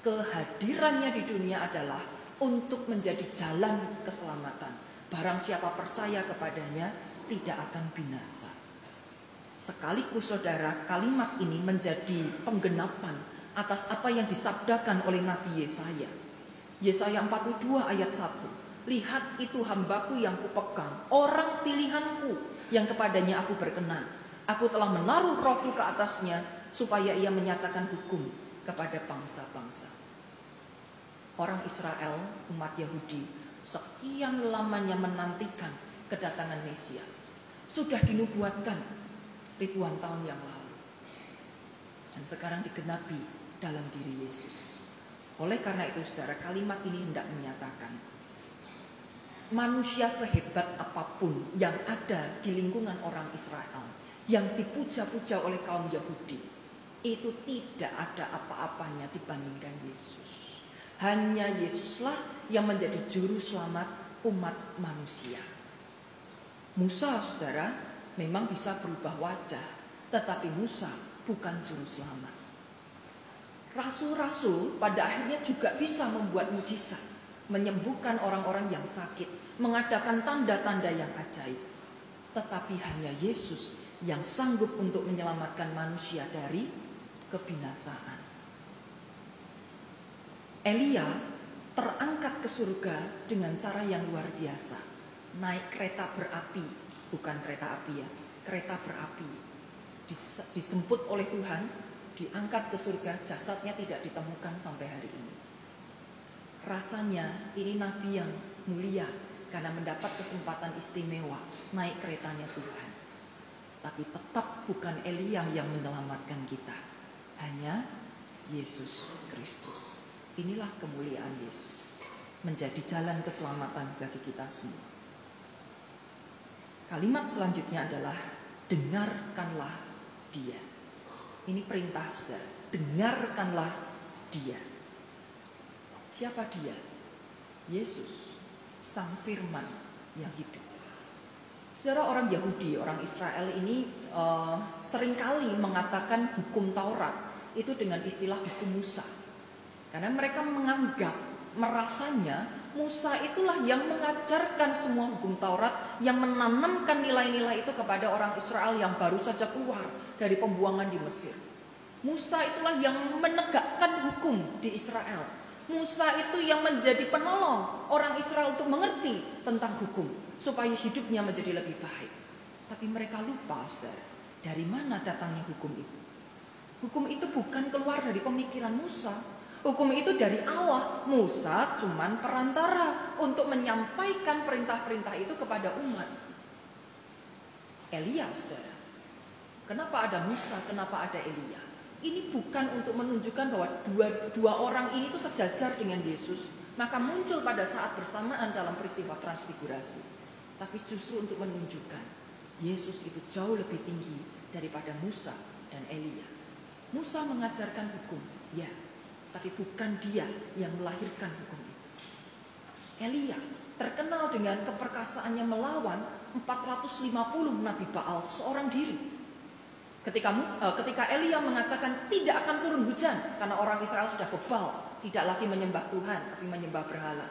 Kehadirannya di dunia adalah untuk menjadi jalan keselamatan. Barang siapa percaya kepadanya tidak akan binasa. Sekaligus saudara, kalimat ini menjadi penggenapan atas apa yang disabdakan oleh Nabi Yesaya. Yesaya 42 ayat 1. Lihat itu hambaku yang kupegang, orang pilihanku yang kepadanya aku berkenan. Aku telah menaruh rohku ke atasnya supaya ia menyatakan hukum kepada bangsa-bangsa. Orang Israel, umat Yahudi, sekian lamanya menantikan kedatangan Mesias. Sudah dinubuatkan ribuan tahun yang lalu. Dan sekarang digenapi dalam diri Yesus. Oleh karena itu saudara, kalimat ini hendak menyatakan manusia sehebat apapun yang ada di lingkungan orang Israel, yang dipuja-puja oleh kaum Yahudi, itu tidak ada apa-apanya dibandingkan Yesus. Hanya Yesuslah yang menjadi juru selamat umat manusia. Musa saudara memang bisa berubah wajah, tetapi Musa bukan juru selamat. Rasul-rasul pada akhirnya juga bisa membuat mujizat, menyembuhkan orang-orang yang sakit, mengadakan tanda-tanda yang ajaib. Tetapi hanya Yesus yang sanggup untuk menyelamatkan manusia dari kebinasaan. Elia terangkat ke surga dengan cara yang luar biasa. Naik kereta berapi, bukan kereta api ya, kereta berapi. Disemput oleh Tuhan, diangkat ke surga, jasadnya tidak ditemukan sampai hari ini. Rasanya ini nabi yang mulia karena mendapat kesempatan istimewa naik keretanya Tuhan. Tapi tetap bukan Elia yang menyelamatkan kita, hanya Yesus Kristus. Inilah kemuliaan Yesus, menjadi jalan keselamatan bagi kita semua. Kalimat selanjutnya adalah dengarkanlah Dia. Ini perintah saudara, dengarkanlah Dia. Siapa Dia? Yesus, Sang Firman yang hidup. Saudara, orang Yahudi, orang Israel ini seringkali mengatakan hukum Taurat itu dengan istilah hukum Musa. Karena mereka menganggap, merasanya Musa itulah yang mengajarkan semua hukum Taurat, yang menanamkan nilai-nilai itu kepada orang Israel yang baru saja keluar dari pembuangan di Mesir. Musa itulah yang menegakkan hukum di Israel. Musa itu yang menjadi penolong orang Israel untuk mengerti tentang hukum, supaya hidupnya menjadi lebih baik. Tapi mereka lupa, saudara, dari mana datangnya hukum itu. Hukum itu bukan keluar dari pemikiran Musa. Hukum itu dari Allah. Musa cuman perantara untuk menyampaikan perintah-perintah itu kepada umat. Elia, saudara. Kenapa ada Musa, kenapa ada Elia? Ini bukan untuk menunjukkan bahwa dua orang ini itu sejajar dengan Yesus, maka muncul pada saat bersamaan dalam peristiwa transfigurasi. Tapi justru untuk menunjukkan Yesus itu jauh lebih tinggi daripada Musa dan Elia. Musa mengajarkan hukum, ya, tapi bukan dia yang melahirkan hukum itu. Elia terkenal dengan keperkasaannya melawan 450 Nabi Baal seorang diri. Ketika Elia mengatakan tidak akan turun hujan karena orang Israel sudah bebal, tidak lagi menyembah Tuhan tapi menyembah berhala.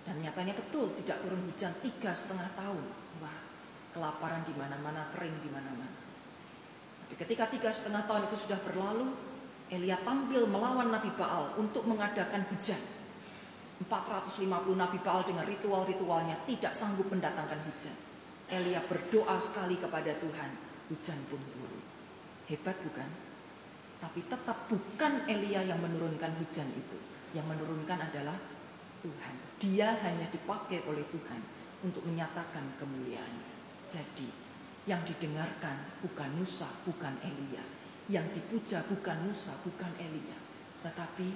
Dan nyatanya betul tidak turun hujan 3,5 tahun. Wah, kelaparan di mana-mana, kering di mana-mana. Tapi ketika 3,5 tahun itu sudah berlalu, Elia tampil melawan Nabi Baal untuk mengadakan hujan. 450 Nabi Baal dengan ritual-ritualnya tidak sanggup mendatangkan hujan. Elia berdoa sekali kepada Tuhan, hujan pun turun. Hebat bukan? Tapi tetap bukan Elia yang menurunkan hujan itu. Yang menurunkan adalah Tuhan. Dia hanya dipakai oleh Tuhan untuk menyatakan kemuliaannya. Jadi yang didengarkan bukan Musa, bukan Elia. Yang dipuja bukan Musa, bukan Elia. Tetapi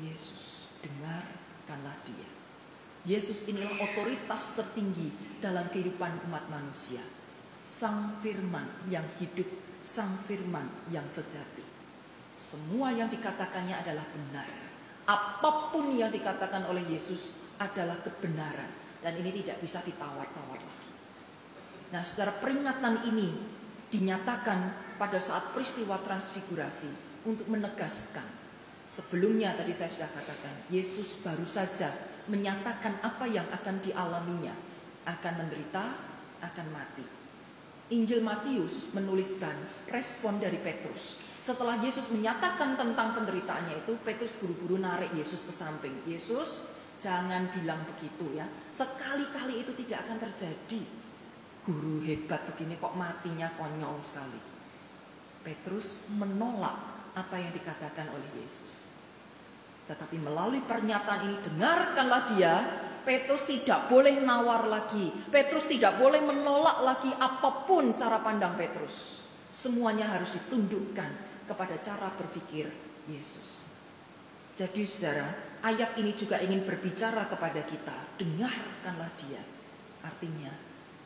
Yesus. Dengarkanlah dia. Yesus inilah otoritas tertinggi dalam kehidupan umat manusia. Sang Firman yang hidup, Sang Firman yang sejati. Semua yang dikatakannya adalah benar. Apapun yang dikatakan oleh Yesus adalah kebenaran. Dan ini tidak bisa ditawar-tawar lagi. Nah, saudara, peringatan ini dinyatakan pada saat peristiwa transfigurasi untuk menegaskan. Sebelumnya tadi saya sudah katakan, Yesus baru saja menyatakan apa yang akan dialaminya. Akan menderita, akan mati. Injil Matius menuliskan respon dari Petrus. Setelah Yesus menyatakan tentang penderitaannya itu, Petrus buru-buru narik Yesus ke samping. Yesus, jangan bilang begitu ya. Sekali-kali itu tidak akan terjadi. Guru hebat begini kok matinya konyol sekali. Petrus menolak apa yang dikatakan oleh Yesus. Tetapi melalui pernyataan ini, dengarkanlah dia. Petrus tidak boleh nawar lagi. Petrus tidak boleh menolak lagi apapun cara pandang Petrus. Semuanya harus ditundukkan kepada cara berpikir Yesus. Jadi saudara, ayat ini juga ingin berbicara kepada kita. Dengarkanlah dia. Artinya,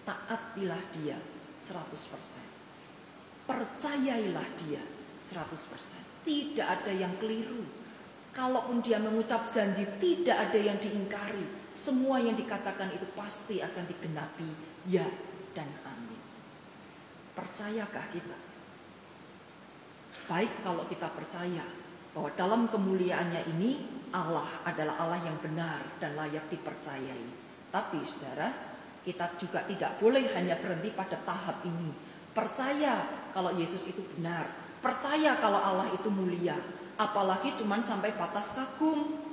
taatilah dia 100%. Percayailah dia 100%. Tidak ada yang keliru. Kalaupun dia mengucap janji, tidak ada yang diingkari. Semua yang dikatakan itu pasti akan digenapi ya dan amin. Percayakah kita? Baik kalau kita percaya bahwa dalam kemuliaannya ini Allah adalah Allah yang benar dan layak dipercayai. Tapi saudara, kita juga tidak boleh hanya berhenti pada tahap ini. Percaya kalau Yesus itu benar. Percaya kalau Allah itu mulia. Apalagi cuman sampai batas kagum.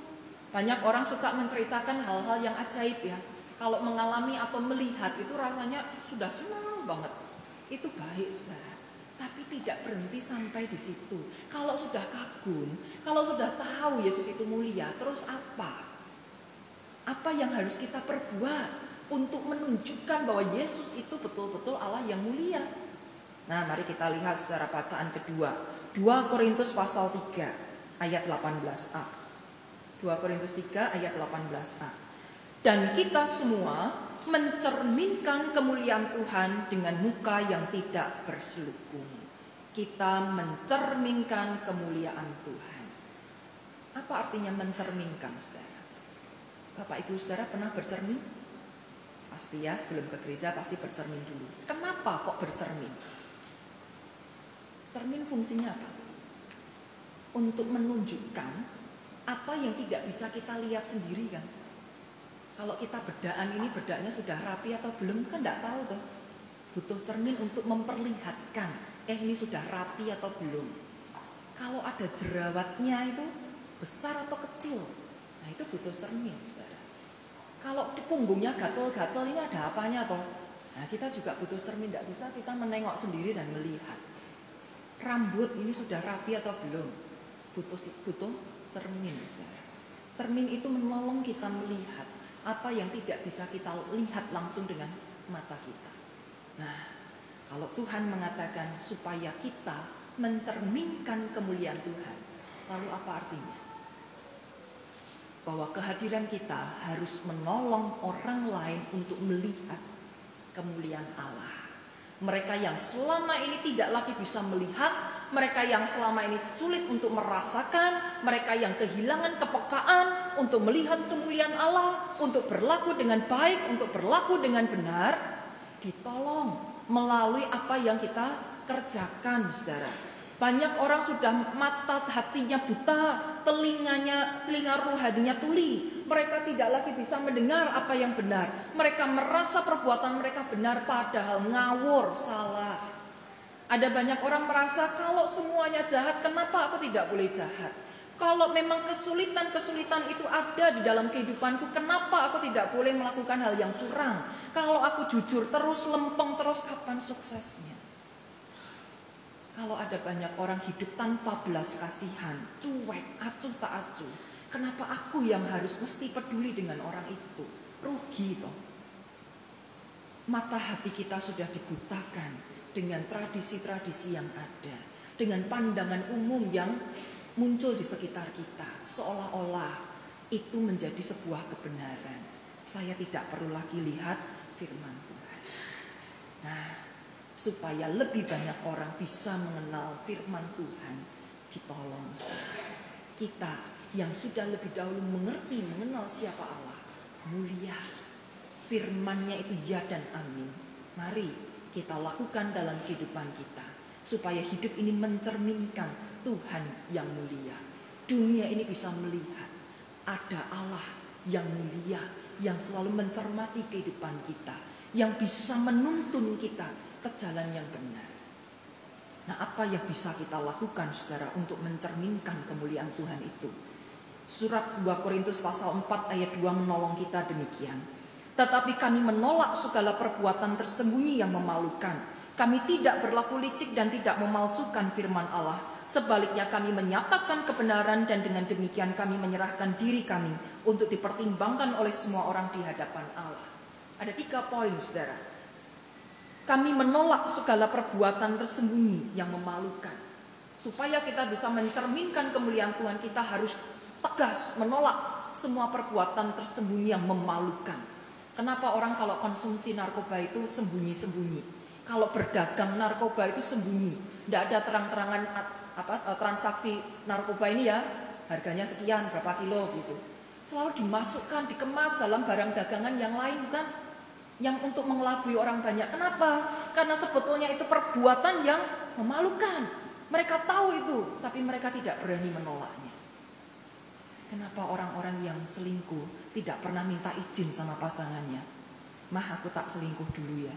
Banyak orang suka menceritakan hal-hal yang ajaib ya. Kalau mengalami atau melihat itu rasanya sudah senang banget. Itu baik saudara. Tapi tidak berhenti sampai di situ. Kalau sudah kagum, kalau sudah tahu Yesus itu mulia, terus apa? Apa yang harus kita perbuat untuk menunjukkan bahwa Yesus itu betul-betul Allah yang mulia? Nah, mari kita lihat saudara bacaan kedua. 2 Korintus pasal 3 ayat 18a. 2 Korintus 3 ayat 18a. Dan kita semua mencerminkan kemuliaan Tuhan dengan muka yang tidak berselubung. Kita mencerminkan kemuliaan Tuhan. Apa artinya mencerminkan, saudara? Bapak ibu saudara pernah bercermin? Pasti ya, sebelum ke gereja pasti bercermin dulu. Kenapa kok bercermin? Cermin fungsinya apa? Untuk menunjukkan apa yang tidak bisa kita lihat sendiri kan. Kalau kita bedaan ini, bedanya sudah rapi atau belum kan tidak tahu tuh. Butuh cermin untuk memperlihatkan ini sudah rapi atau belum. Kalau ada jerawatnya itu besar atau kecil, nah itu butuh cermin saudara. Kalau di punggungnya gatel-gatel ini ada apanya toh? Nah kita juga butuh cermin, tidak bisa kita menengok sendiri dan melihat. Rambut ini sudah rapi atau belum? Butuh cermin, saudara. Cermin itu menolong kita melihat apa yang tidak bisa kita lihat langsung dengan mata kita. Nah, kalau Tuhan mengatakan supaya kita mencerminkan kemuliaan Tuhan, lalu apa artinya? Bahwa kehadiran kita harus menolong orang lain untuk melihat kemuliaan Allah. Mereka yang selama ini tidak lagi bisa melihat, mereka yang selama ini sulit untuk merasakan, mereka yang kehilangan kepekaan untuk melihat kemuliaan Allah, untuk berlaku dengan baik, untuk berlaku dengan benar, ditolong melalui apa yang kita kerjakan, saudara. Banyak orang sudah mata hatinya buta, telinga rohaninya tuli. Mereka tidak lagi bisa mendengar apa yang benar. Mereka merasa perbuatan mereka benar padahal ngawur, salah. Ada banyak orang merasa kalau semuanya jahat, kenapa aku tidak boleh jahat? Kalau memang kesulitan-kesulitan itu ada di dalam kehidupanku, kenapa aku tidak boleh melakukan hal yang curang? Kalau aku jujur terus, lempeng terus, kapan suksesnya? Kalau ada banyak orang hidup tanpa belas kasihan, cuek, acuh tak acuh, kenapa aku yang harus mesti peduli dengan orang itu? Rugi toh. Mata hati kita sudah dibutakan dengan tradisi-tradisi yang ada, dengan pandangan umum yang muncul di sekitar kita, seolah-olah itu menjadi sebuah kebenaran. Saya tidak perlu lagi lihat firman Tuhan. Nah, supaya lebih banyak orang bisa mengenal firman Tuhan, ditolong kita yang sudah lebih dahulu mengenal siapa Allah, mulia, firman-Nya itu ya dan amin. Mari kita lakukan dalam kehidupan kita, supaya hidup ini mencerminkan Tuhan yang mulia. Dunia ini bisa melihat ada Allah yang mulia, yang selalu mencermati kehidupan kita, yang bisa menuntun kita ke jalan yang benar. Nah, apa yang bisa kita lakukan, saudara, untuk mencerminkan kemuliaan Tuhan itu? Surat 2 Korintus pasal 4 ayat 2 menolong kita demikian. Tetapi kami menolak segala perbuatan tersembunyi yang memalukan. Kami tidak berlaku licik dan tidak memalsukan firman Allah. Sebaliknya kami menyatakan kebenaran dan dengan demikian kami menyerahkan diri kami untuk dipertimbangkan oleh semua orang di hadapan Allah. Ada 3 poin, saudara. Kami menolak segala perbuatan tersembunyi yang memalukan. Supaya kita bisa mencerminkan kemuliaan Tuhan, kita harus tegas menolak semua perbuatan tersembunyi yang memalukan. Kenapa orang kalau konsumsi narkoba itu sembunyi-sembunyi? Kalau berdagang narkoba itu sembunyi. Tidak ada terang-terangan transaksi narkoba ini ya, harganya sekian, berapa kilo gitu. Selalu dimasukkan, dikemas dalam barang dagangan yang lain, bukan? Yang untuk mengelabui orang banyak. Kenapa? Karena sebetulnya itu perbuatan yang memalukan. Mereka tahu itu, tapi mereka tidak berani menolaknya. Kenapa orang-orang yang selingkuh tidak pernah minta izin sama pasangannya? Mah, aku tak selingkuh dulu ya.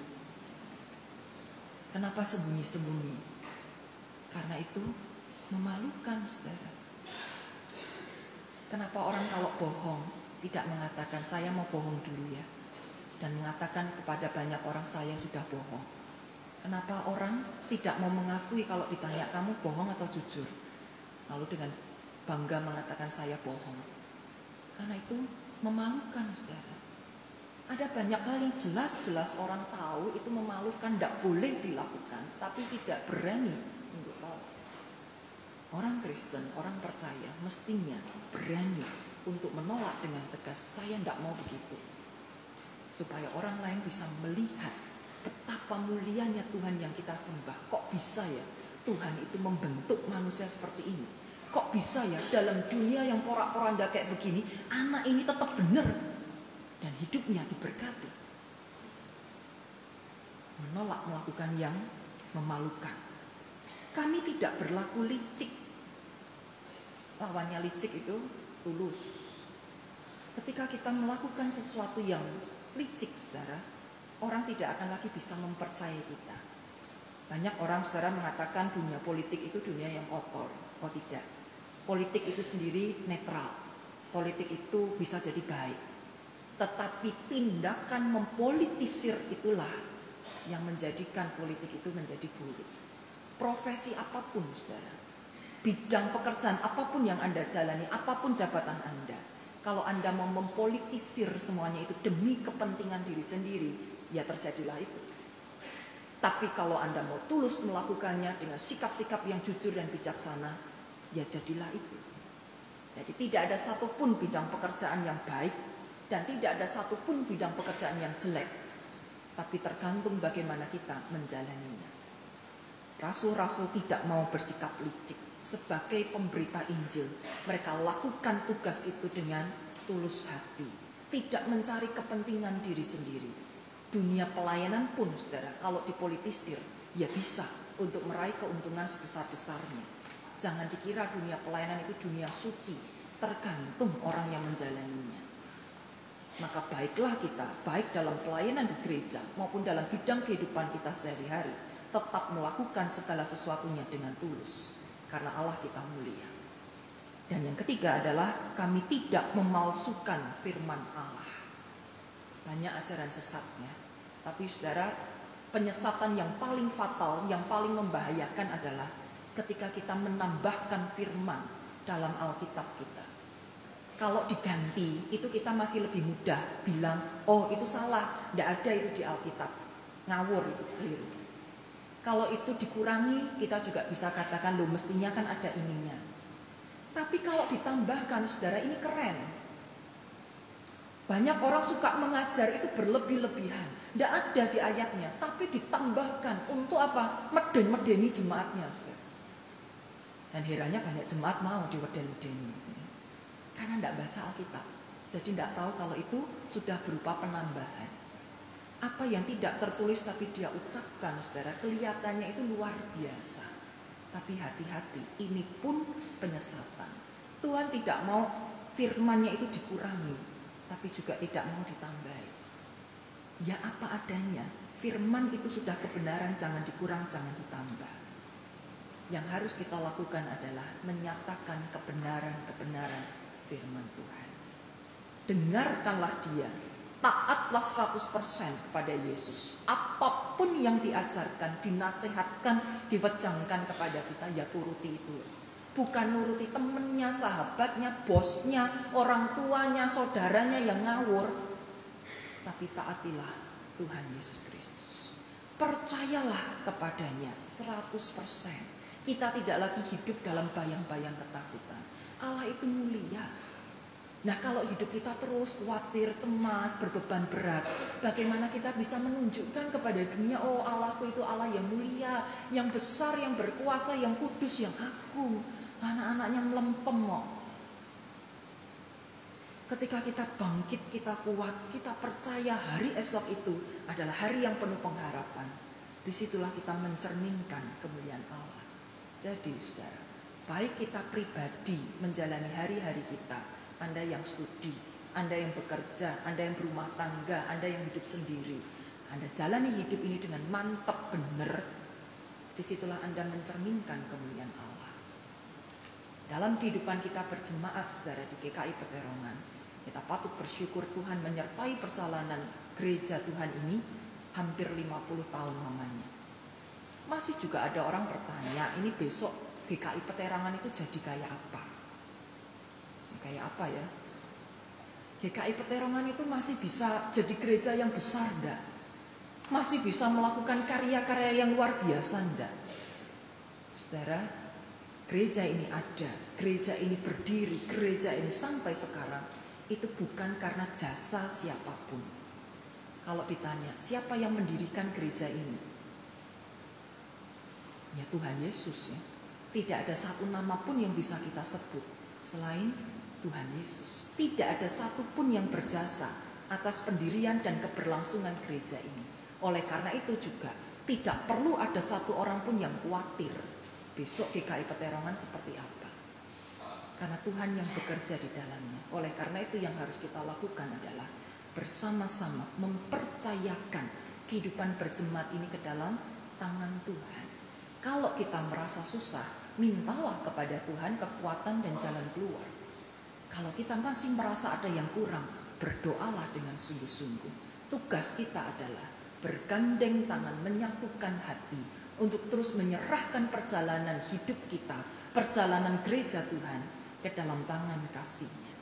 Kenapa sembunyi-sembunyi? Karena itu memalukan, saudara. Kenapa orang kalau bohong tidak mengatakan saya mau bohong dulu ya, dan mengatakan kepada banyak orang saya sudah bohong? Kenapa orang tidak mau mengakui kalau ditanya kamu bohong atau jujur, lalu dengan bangga mengatakan saya bohong? Karena itu memalukan, saudara. Ada banyak hal yang jelas-jelas orang tahu itu memalukan, tidak boleh dilakukan, tapi tidak berani untuk tolak. Orang Kristen, orang percaya mestinya berani untuk menolak dengan tegas, saya tidak mau begitu. Supaya orang lain bisa melihat betapa mulianya Tuhan yang kita sembah. Kok bisa ya Tuhan itu membentuk manusia seperti ini? Kok bisa ya dalam dunia yang porak-poranda kayak begini, anak ini tetap benar dan hidupnya diberkati? Menolak melakukan yang memalukan. Kami tidak berlaku licik. Lawannya licik itu tulus. Ketika kita melakukan sesuatu yang licik, saudara, orang tidak akan lagi bisa mempercayai kita. Banyak orang, saudara, mengatakan dunia politik itu dunia yang kotor. Oh tidak, politik itu sendiri netral. Politik itu bisa jadi baik. Tetapi tindakan mempolitisir itulah yang menjadikan politik itu menjadi buruk. Profesi apapun, saudara, Bidang pekerjaan apapun yang Anda jalani, apapun jabatan Anda, kalau Anda mau mempolitisir semuanya itu demi kepentingan diri sendiri, ya terjadilah itu. Tapi kalau Anda mau tulus melakukannya dengan sikap-sikap yang jujur dan bijaksana, ya jadilah itu. Jadi tidak ada satupun bidang pekerjaan yang baik dan tidak ada satupun bidang pekerjaan yang jelek. Tapi tergantung bagaimana kita menjalaninya. Rasul-rasul tidak mau bersikap licik sebagai pemberita Injil. Mereka lakukan tugas itu dengan tulus hati, tidak mencari kepentingan diri sendiri. Dunia pelayanan pun, saudara, kalau dipolitisir, ya bisa untuk meraih keuntungan sebesar-besarnya. Jangan dikira dunia pelayanan itu dunia suci, tergantung orang yang menjalaninya. Maka baiklah kita, baik dalam pelayanan di gereja maupun dalam bidang kehidupan kita sehari-hari, tetap melakukan segala sesuatunya dengan tulus, karena Allah kita mulia. Dan yang ketiga adalah kami tidak memalsukan firman Allah. Banyak ajaran sesatnya, tapi saudara, penyesatan yang paling fatal, yang paling membahayakan adalah ketika kita menambahkan firman dalam Alkitab kita. Kalau diganti, itu kita masih lebih mudah bilang, oh itu salah, tidak ada itu di Alkitab. Ngawur itu, keliru. Kalau itu dikurangi, kita juga bisa katakan, loh mestinya kan ada ininya. Tapi kalau ditambahkan, saudara, ini keren. Banyak orang suka mengajar itu berlebih-lebihan. Tidak ada di ayatnya, tapi ditambahkan untuk apa? Meden-medeni jemaatnya, saudara. Dan herannya banyak jemaat mau diweden-wedeni. Karena tidak baca Alkitab. Jadi tidak tahu kalau itu sudah berupa penambahan. Apa yang tidak tertulis tapi dia ucapkan, saudara, kelihatannya itu luar biasa. Tapi hati-hati, ini pun penyesatan. Tuhan tidak mau firman-Nya itu dikurangi, tapi juga tidak mau ditambahi. Ya apa adanya, firman itu sudah kebenaran, jangan dikurang, jangan ditambah. Yang harus kita lakukan adalah menyatakan kebenaran-kebenaran firman Tuhan. Dengarkanlah dia, taatlah 100% kepada Yesus. Apapun yang diajarkan, dinasihatkan, diwejangkan kepada kita, ya turuti itu. Bukan nuruti temannya, sahabatnya, bosnya, orang tuanya, saudaranya yang ngawur. Tapi taatilah Tuhan Yesus Kristus. Percayalah kepadanya 100%. Kita tidak lagi hidup dalam bayang-bayang ketakutan. Allah itu mulia. Nah kalau hidup kita terus khawatir, cemas, berbeban berat, bagaimana kita bisa menunjukkan kepada dunia, oh Allahku itu Allah yang mulia, yang besar, yang berkuasa, yang kudus, yang agung. Anak-anaknya melempem kok. Ketika kita bangkit, kita kuat, kita percaya hari esok itu adalah hari yang penuh pengharapan. Disitulah kita mencerminkan kemuliaan Allah. Jadi saudara, baik kita pribadi menjalani hari-hari kita, Anda yang studi, Anda yang bekerja, Anda yang berumah tangga, Anda yang hidup sendiri, Anda jalani hidup ini dengan mantap benar, disitulah Anda mencerminkan kemuliaan Allah. Dalam kehidupan kita berjemaat, saudara, di GKI Peterongan, kita patut bersyukur Tuhan menyertai persalanan gereja Tuhan ini hampir 50 tahun lamanya. Masih juga ada orang bertanya, ini besok GKI Peterangan itu jadi kayak apa? Kayak apa ya? GKI Peterangan itu masih bisa jadi gereja yang besar enggak? Masih bisa melakukan karya-karya yang luar biasa enggak? Saudara, gereja ini ada, gereja ini berdiri, gereja ini sampai sekarang itu bukan karena jasa siapapun. Kalau ditanya, siapa yang mendirikan gereja ini? Ya Tuhan Yesus ya. Tidak ada satu nama pun yang bisa kita sebut selain Tuhan Yesus. Tidak ada satupun yang berjasa atas pendirian dan keberlangsungan gereja ini. Oleh karena itu juga tidak perlu ada satu orang pun yang khawatir besok GKI Peterongan seperti apa. Karena Tuhan yang bekerja di dalamnya. Oleh karena itu yang harus kita lakukan adalah bersama-sama mempercayakan kehidupan berjemaat ini ke dalam tangan Tuhan. Kalau kita merasa susah, mintalah kepada Tuhan kekuatan dan jalan keluar. Kalau kita masih merasa ada yang kurang, berdoalah dengan sungguh-sungguh. Tugas kita adalah bergandeng tangan, menyatukan hati untuk terus menyerahkan perjalanan hidup kita, perjalanan gereja Tuhan ke dalam tangan kasih-Nya.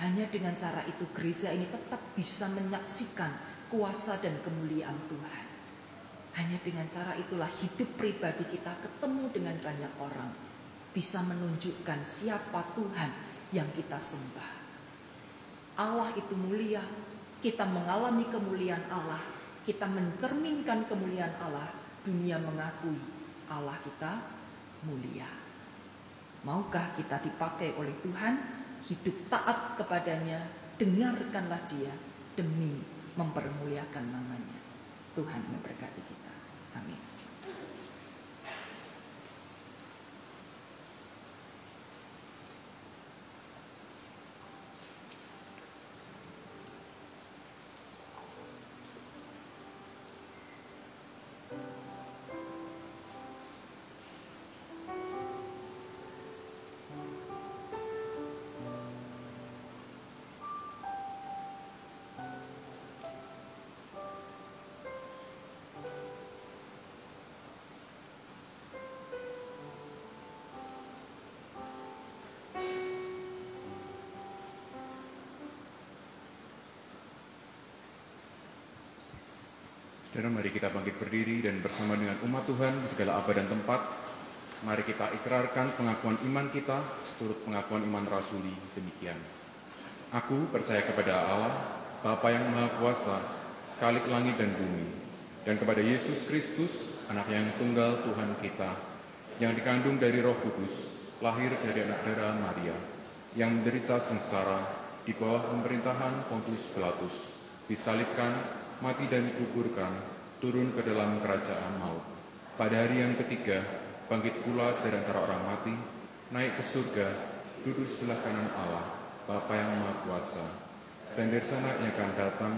Hanya dengan cara itu gereja ini tetap bisa menyaksikan kuasa dan kemuliaan Tuhan. Hanya dengan cara itulah hidup pribadi kita ketemu dengan banyak orang, bisa menunjukkan siapa Tuhan yang kita sembah. Allah itu mulia, kita mengalami kemuliaan Allah, kita mencerminkan kemuliaan Allah, dunia mengakui Allah kita mulia. Maukah kita dipakai oleh Tuhan, hidup taat kepadanya, dengarkanlah Dia demi mempermuliakan namanya. Tuhan memberkati kita. Amin. Saudara, mari kita bangkit berdiri dan bersama dengan umat Tuhan di segala abad dan tempat, mari kita ikrarkan pengakuan iman kita seturut pengakuan iman rasuli demikian. Aku percaya kepada Allah, Bapa yang Maha Kuasa, Khalik langit dan bumi, dan kepada Yesus Kristus, Anak yang tunggal Tuhan kita, yang dikandung dari Roh Kudus, lahir dari anak darah Maria, yang menderita sengsara di bawah pemerintahan Pontius Pilatus, disalibkan, mati dan dikuburkan, turun ke dalam kerajaan maut. Pada hari yang ketiga, bangkit pula dari antara orang mati, naik ke surga, duduk sebelah kanan Allah, Bapa yang Maha Kuasa. Dan dari sana Ia akan datang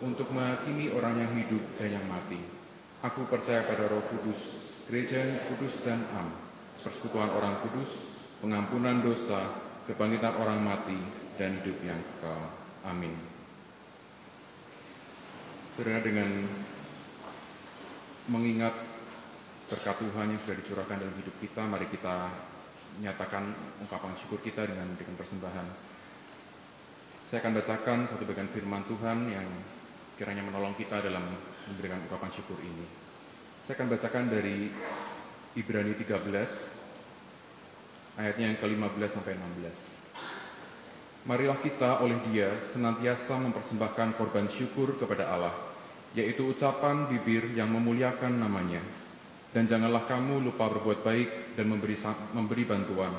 untuk menghakimi orang yang hidup dan yang mati. Aku percaya pada Roh Kudus, gereja yang kudus dan am, persekutuan orang kudus, pengampunan dosa, kebangkitan orang mati, dan hidup yang kekal. Amin. Saudara, dengan mengingat berkat Tuhan yang sudah dicurahkan dalam hidup kita, mari kita nyatakan ungkapan syukur kita dengan memberikan persembahan. Saya akan bacakan satu bagian firman Tuhan yang kiranya menolong kita dalam memberikan ungkapan syukur ini. Saya akan bacakan dari Ibrani 13, ayatnya yang ke-15 sampai 16. Marilah kita oleh Dia senantiasa mempersembahkan korban syukur kepada Allah, yaitu ucapan bibir yang memuliakan namanya. Dan janganlah kamu lupa berbuat baik dan memberi bantuan,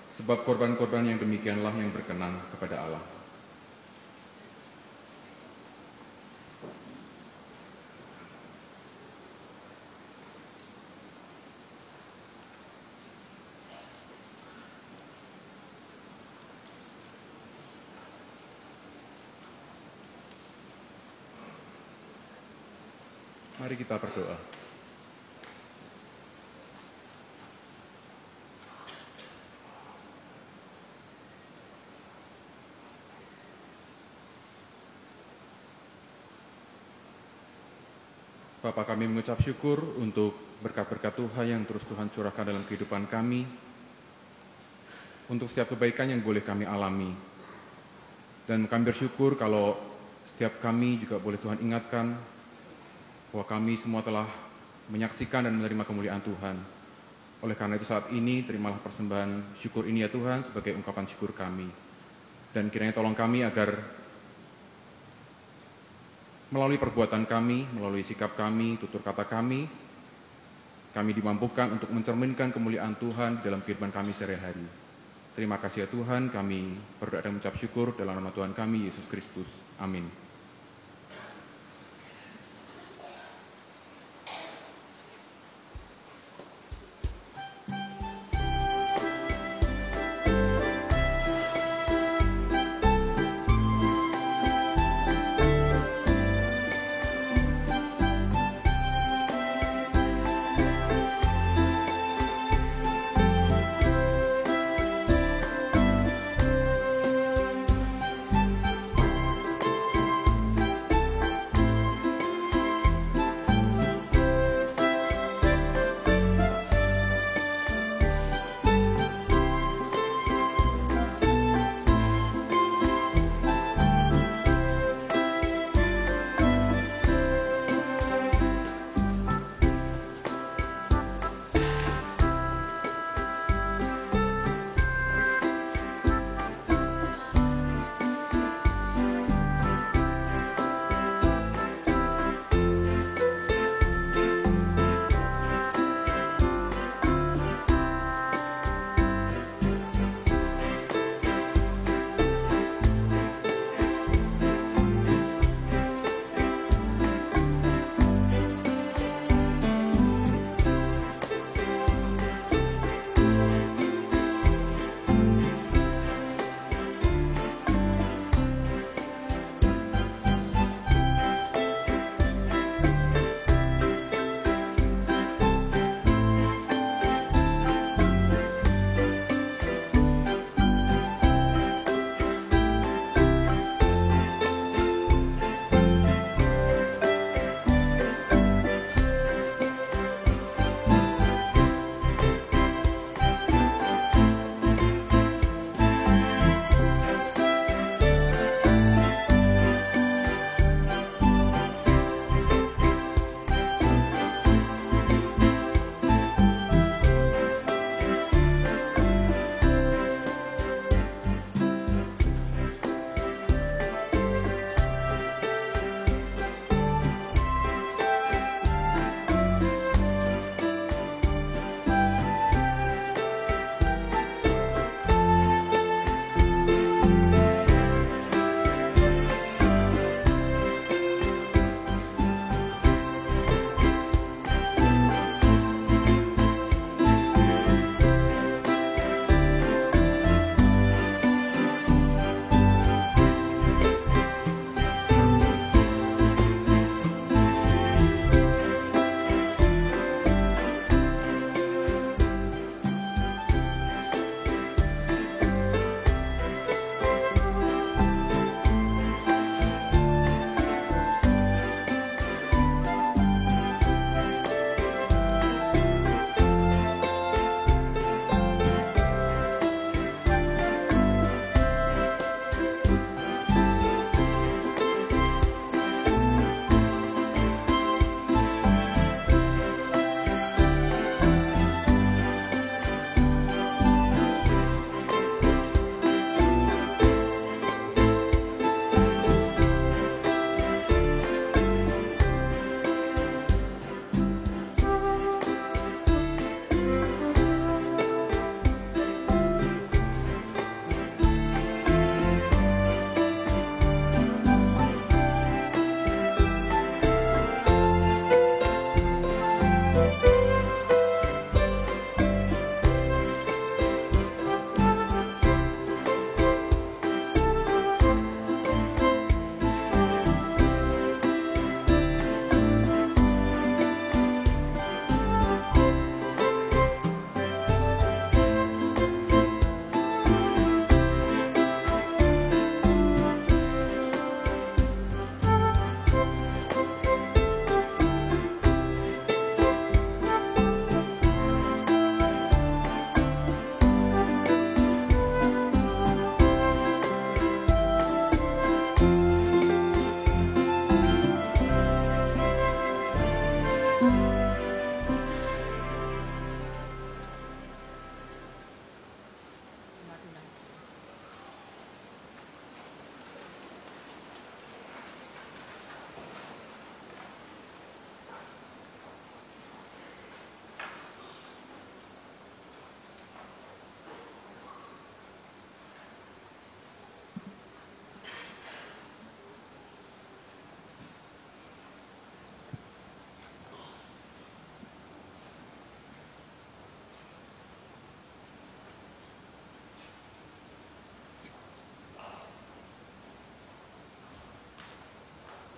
sebab korban-korban yang demikianlah yang berkenan kepada Allah. Mari kita berdoa. Bapa, kami mengucap syukur untuk berkat-berkat Tuhan yang terus Tuhan curahkan dalam kehidupan kami, untuk setiap kebaikan yang boleh kami alami. Dan kami bersyukur kalau setiap kami juga boleh Tuhan ingatkan bahwa kami semua telah menyaksikan dan menerima kemuliaan Tuhan. Oleh karena itu saat ini terimalah persembahan syukur ini ya Tuhan sebagai ungkapan syukur kami. Dan kiranya tolong kami agar melalui perbuatan kami, melalui sikap kami, tutur kata kami dimampukan untuk mencerminkan kemuliaan Tuhan dalam kehidupan kami sehari-hari. Terima kasih ya Tuhan, kami berdoa dan mengucap syukur dalam nama Tuhan kami, Yesus Kristus. Amin.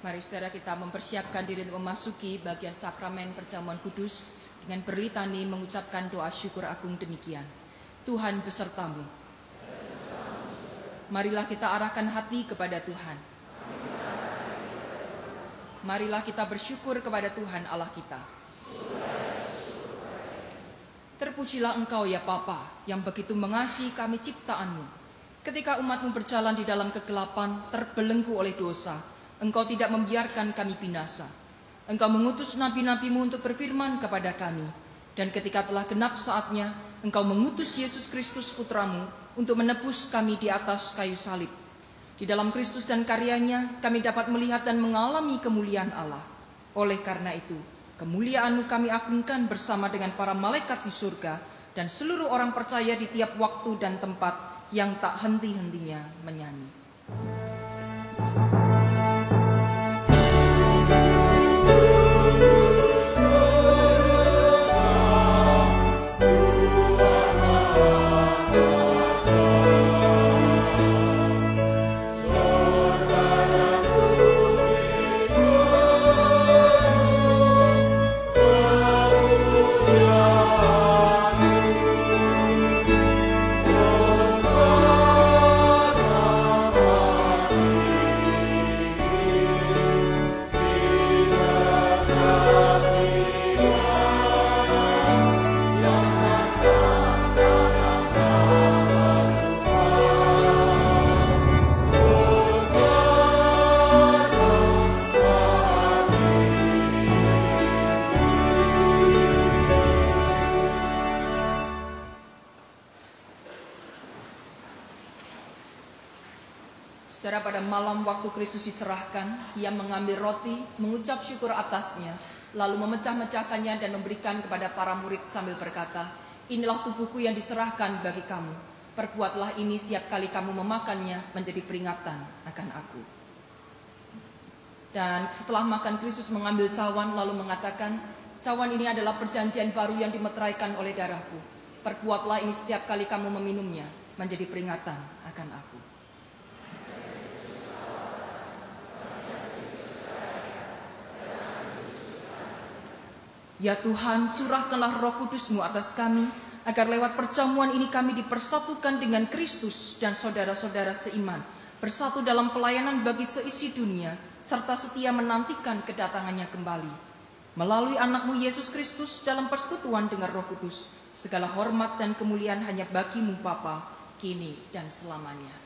Mari saudara kita mempersiapkan diri untuk memasuki bagian sakramen perjamuan kudus dengan berlitani mengucapkan doa syukur agung demikian. Tuhan besertamu. Marilah kita arahkan hati kepada Tuhan. Marilah kita bersyukur kepada Tuhan Allah kita. Terpujilah Engkau ya Bapa yang begitu mengasihi kami ciptaanmu. Ketika umatmu berjalan di dalam kegelapan terbelenggu oleh dosa, Engkau tidak membiarkan kami binasa. Engkau mengutus nabi-nabimu untuk berfirman kepada kami. Dan ketika telah genap saatnya, Engkau mengutus Yesus Kristus putramu untuk menebus kami di atas kayu salib. Di dalam Kristus dan karyanya, kami dapat melihat dan mengalami kemuliaan Allah. Oleh karena itu, kemuliaan-Mu kami agungkan bersama dengan para malaikat di surga dan seluruh orang percaya di tiap waktu dan tempat yang tak henti-hentinya menyanyi. Saudara, pada malam waktu Kristus diserahkan, Ia mengambil roti, mengucap syukur atasnya, lalu memecah-mecahkannya dan memberikan kepada para murid sambil berkata, "Inilah tubuhku yang diserahkan bagi kamu. Perbuatlah ini setiap kali kamu memakannya menjadi peringatan akan aku." Dan setelah makan, Kristus mengambil cawan lalu mengatakan, "Cawan ini adalah perjanjian baru yang dimeteraikan oleh darahku. Perbuatlah ini setiap kali kamu meminumnya menjadi peringatan akan aku." Ya Tuhan, curahkanlah Roh Kudus-Mu atas kami, agar lewat perjamuan ini kami dipersatukan dengan Kristus dan saudara-saudara seiman, bersatu dalam pelayanan bagi seisi dunia, serta setia menantikan kedatangannya kembali. Melalui anak-Mu Yesus Kristus dalam persekutuan dengan Roh Kudus, segala hormat dan kemuliaan hanya bagi-Mu Bapa, kini dan selamanya.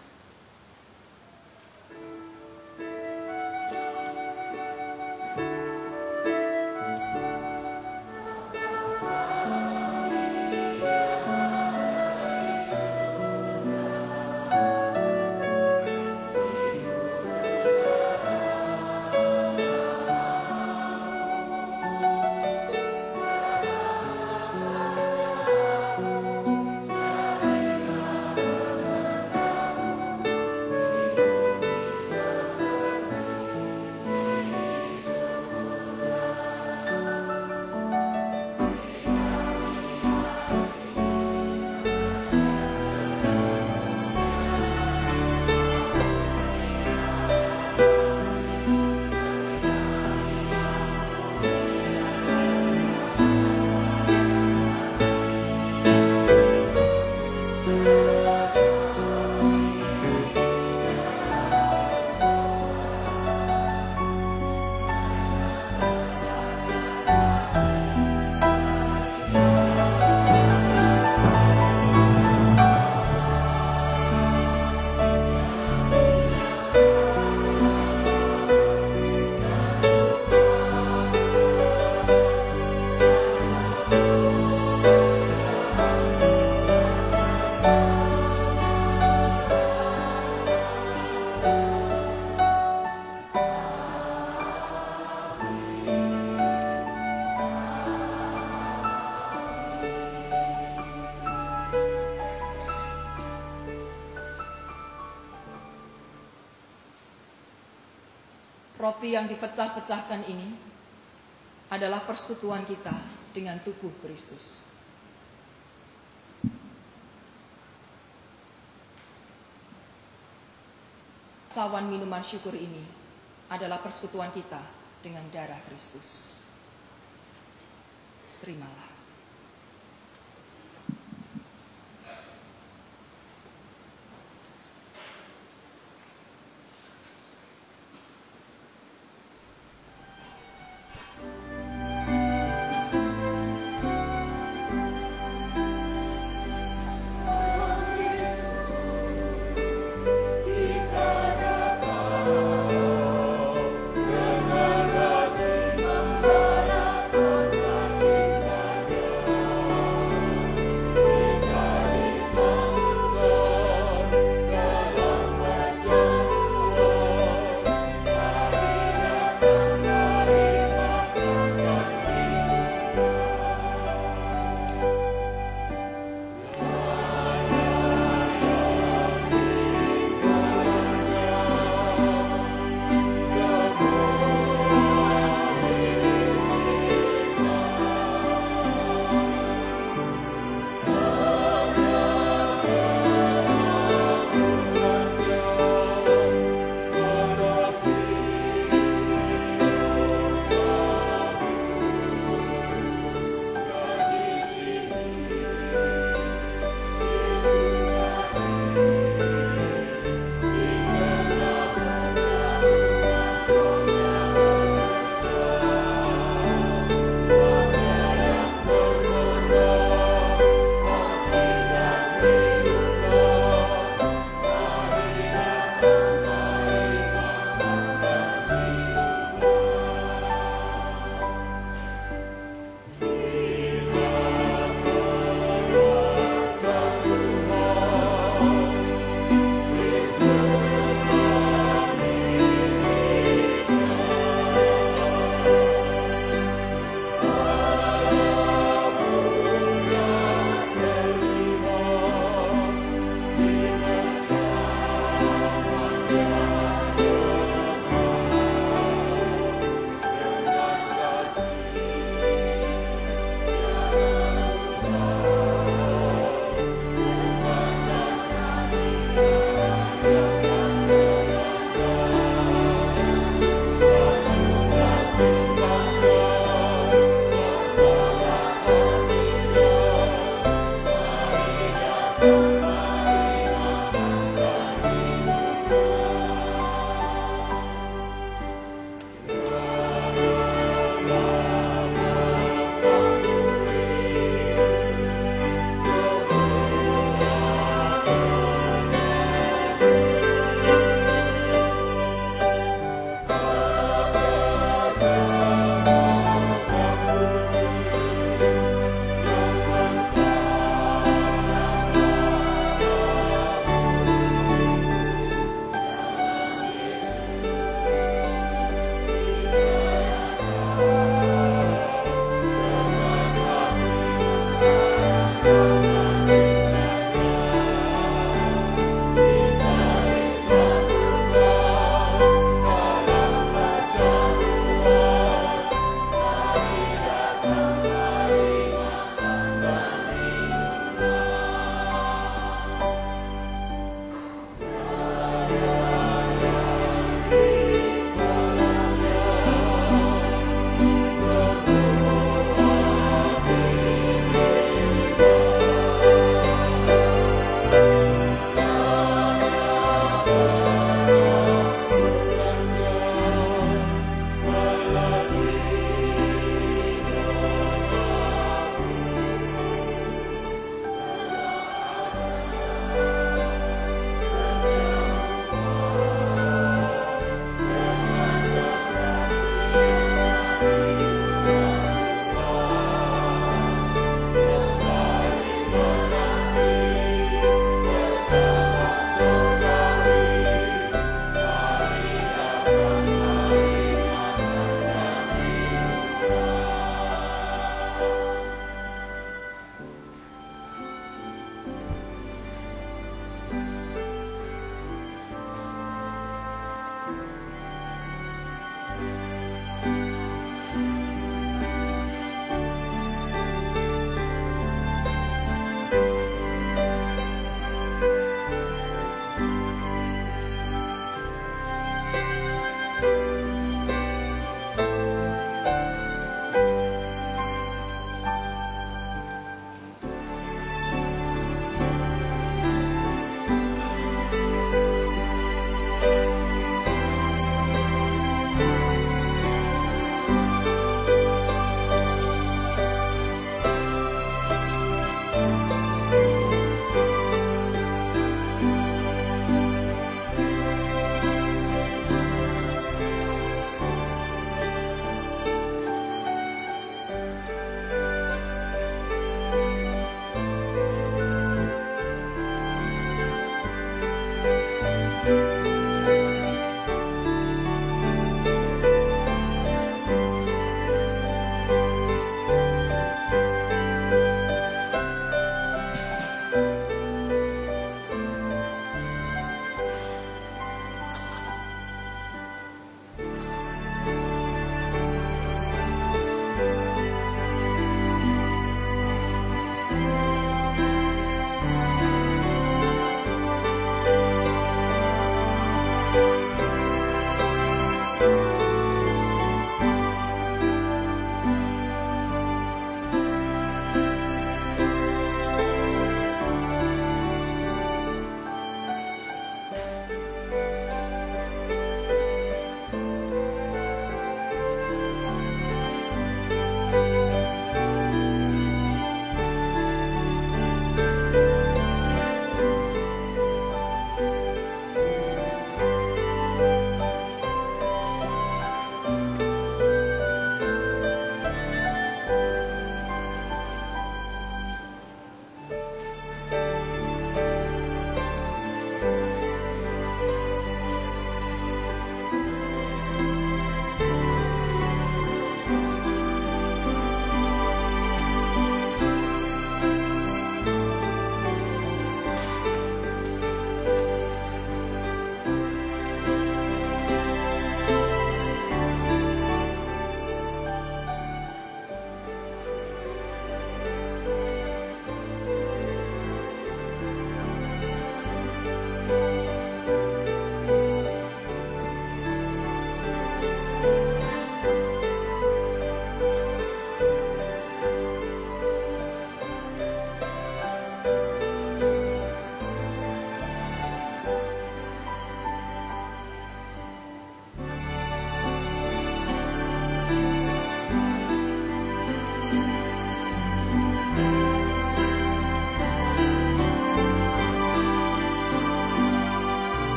Roti yang dipecah-pecahkan ini adalah persekutuan kita dengan tubuh Kristus. Cawan minuman syukur ini adalah persekutuan kita dengan darah Kristus. Terimalah. Dengan hati mengharapkan cinta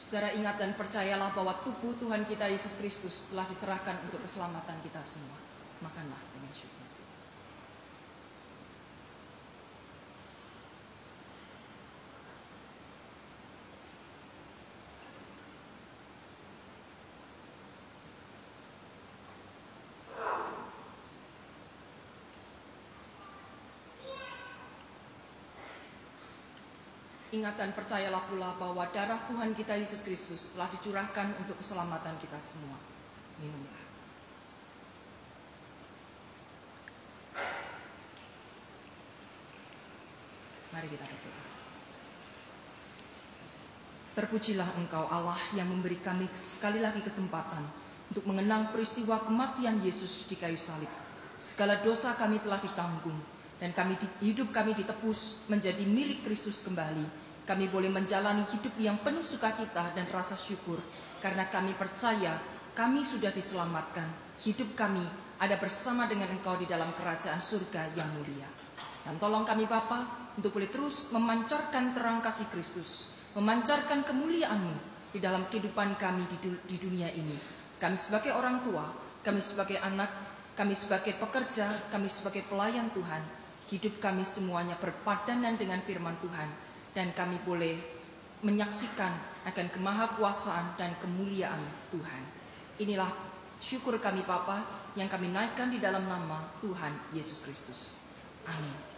Saudara ingat dan percayalah bahwa tubuh Tuhan kita Yesus Kristus telah diserahkan untuk keselamatan kita semua. Makanlah dengan syukur. Ingat dan percayalah pula bahwa darah Tuhan kita Yesus Kristus telah dicurahkan untuk keselamatan kita semua. Minumlah. Mari kita berdoa. Terpujilah Engkau Allah yang memberi kami sekali lagi kesempatan untuk mengenang peristiwa kematian Yesus di kayu salib. Segala dosa kami telah ditanggung dan hidup kami ditebus menjadi milik Kristus kembali. Kami boleh menjalani hidup yang penuh sukacita dan rasa syukur karena kami percaya kami sudah diselamatkan. Hidup kami ada bersama dengan Engkau di dalam kerajaan surga yang mulia. Dan tolong kami Bapa untuk boleh terus memancarkan terang kasih Kristus, memancarkan kemuliaan-Mu di dalam kehidupan kami di dunia ini. Kami sebagai orang tua, kami sebagai anak, kami sebagai pekerja, kami sebagai pelayan Tuhan, hidup kami semuanya berpadanan dengan firman Tuhan. Dan kami boleh menyaksikan akan kemahakuasaan dan kemuliaan Tuhan. Inilah syukur kami Bapa yang kami naikkan di dalam nama Tuhan Yesus Kristus. Amin.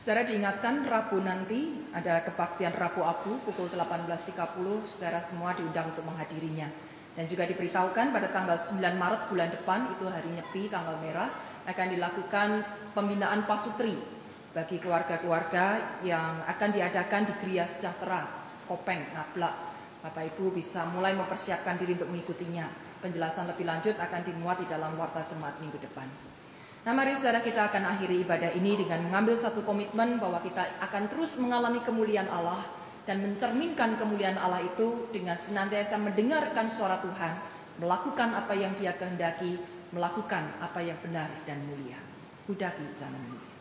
Saudara diingatkan Rabu nanti ada kebaktian Rabu Abu pukul 18.30. Saudara semua diundang untuk menghadirinya. Dan juga diberitahukan pada tanggal 9 Maret bulan depan, itu hari Nyepi, tanggal merah, akan dilakukan pembinaan pasutri bagi keluarga-keluarga yang akan diadakan di Geria Sejahtera, Kopeng, Ngablak. Bapak Ibu bisa mulai mempersiapkan diri untuk mengikutinya. Penjelasan lebih lanjut akan dimuat di dalam Warta Jemaat minggu depan. Nah, mari saudara, kita akan akhiri ibadah ini dengan mengambil satu komitmen bahwa kita akan terus mengalami kemuliaan Allah dan mencerminkan kemuliaan Allah itu dengan senantiasa mendengarkan suara Tuhan, melakukan apa yang Dia kehendaki, melakukan apa yang benar dan mulia. Budaki jangan mulia.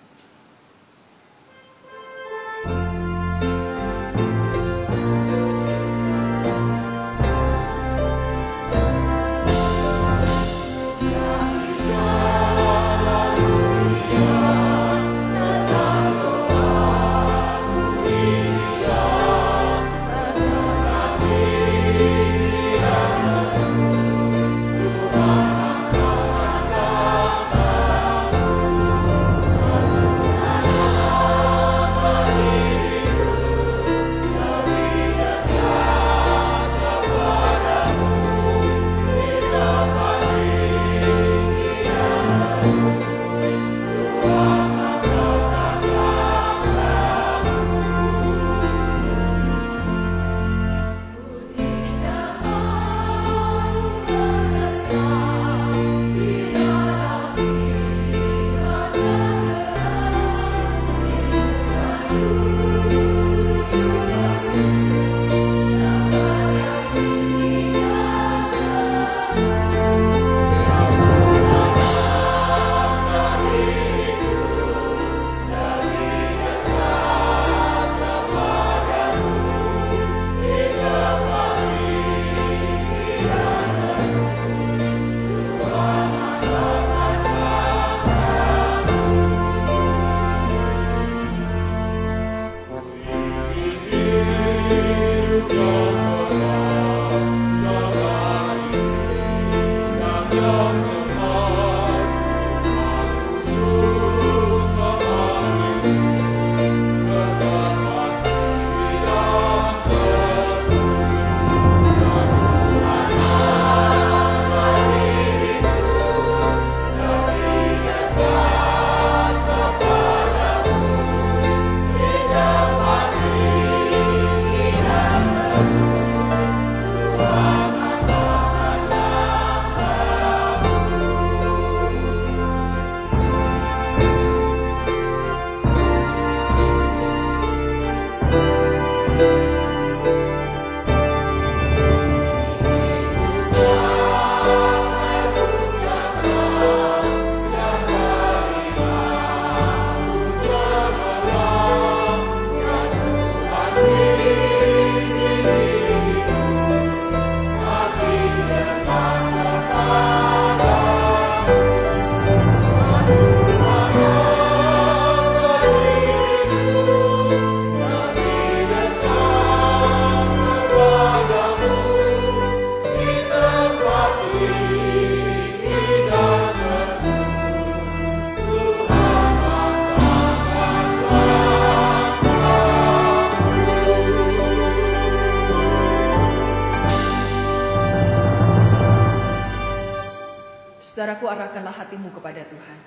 Saudaraku, arahkanlah hatimu kepada Tuhan.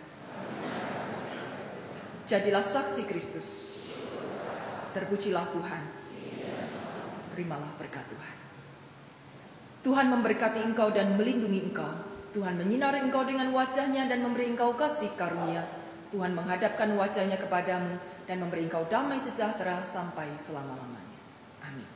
Jadilah saksi Kristus. Terpujilah Tuhan. Terimalah berkat Tuhan. Tuhan memberkati engkau dan melindungi engkau. Tuhan menyinari engkau dengan wajah-Nya dan memberi engkau kasih karunia. Tuhan menghadapkan wajah-Nya kepadamu dan memberi engkau damai sejahtera sampai selama-lamanya. Amin.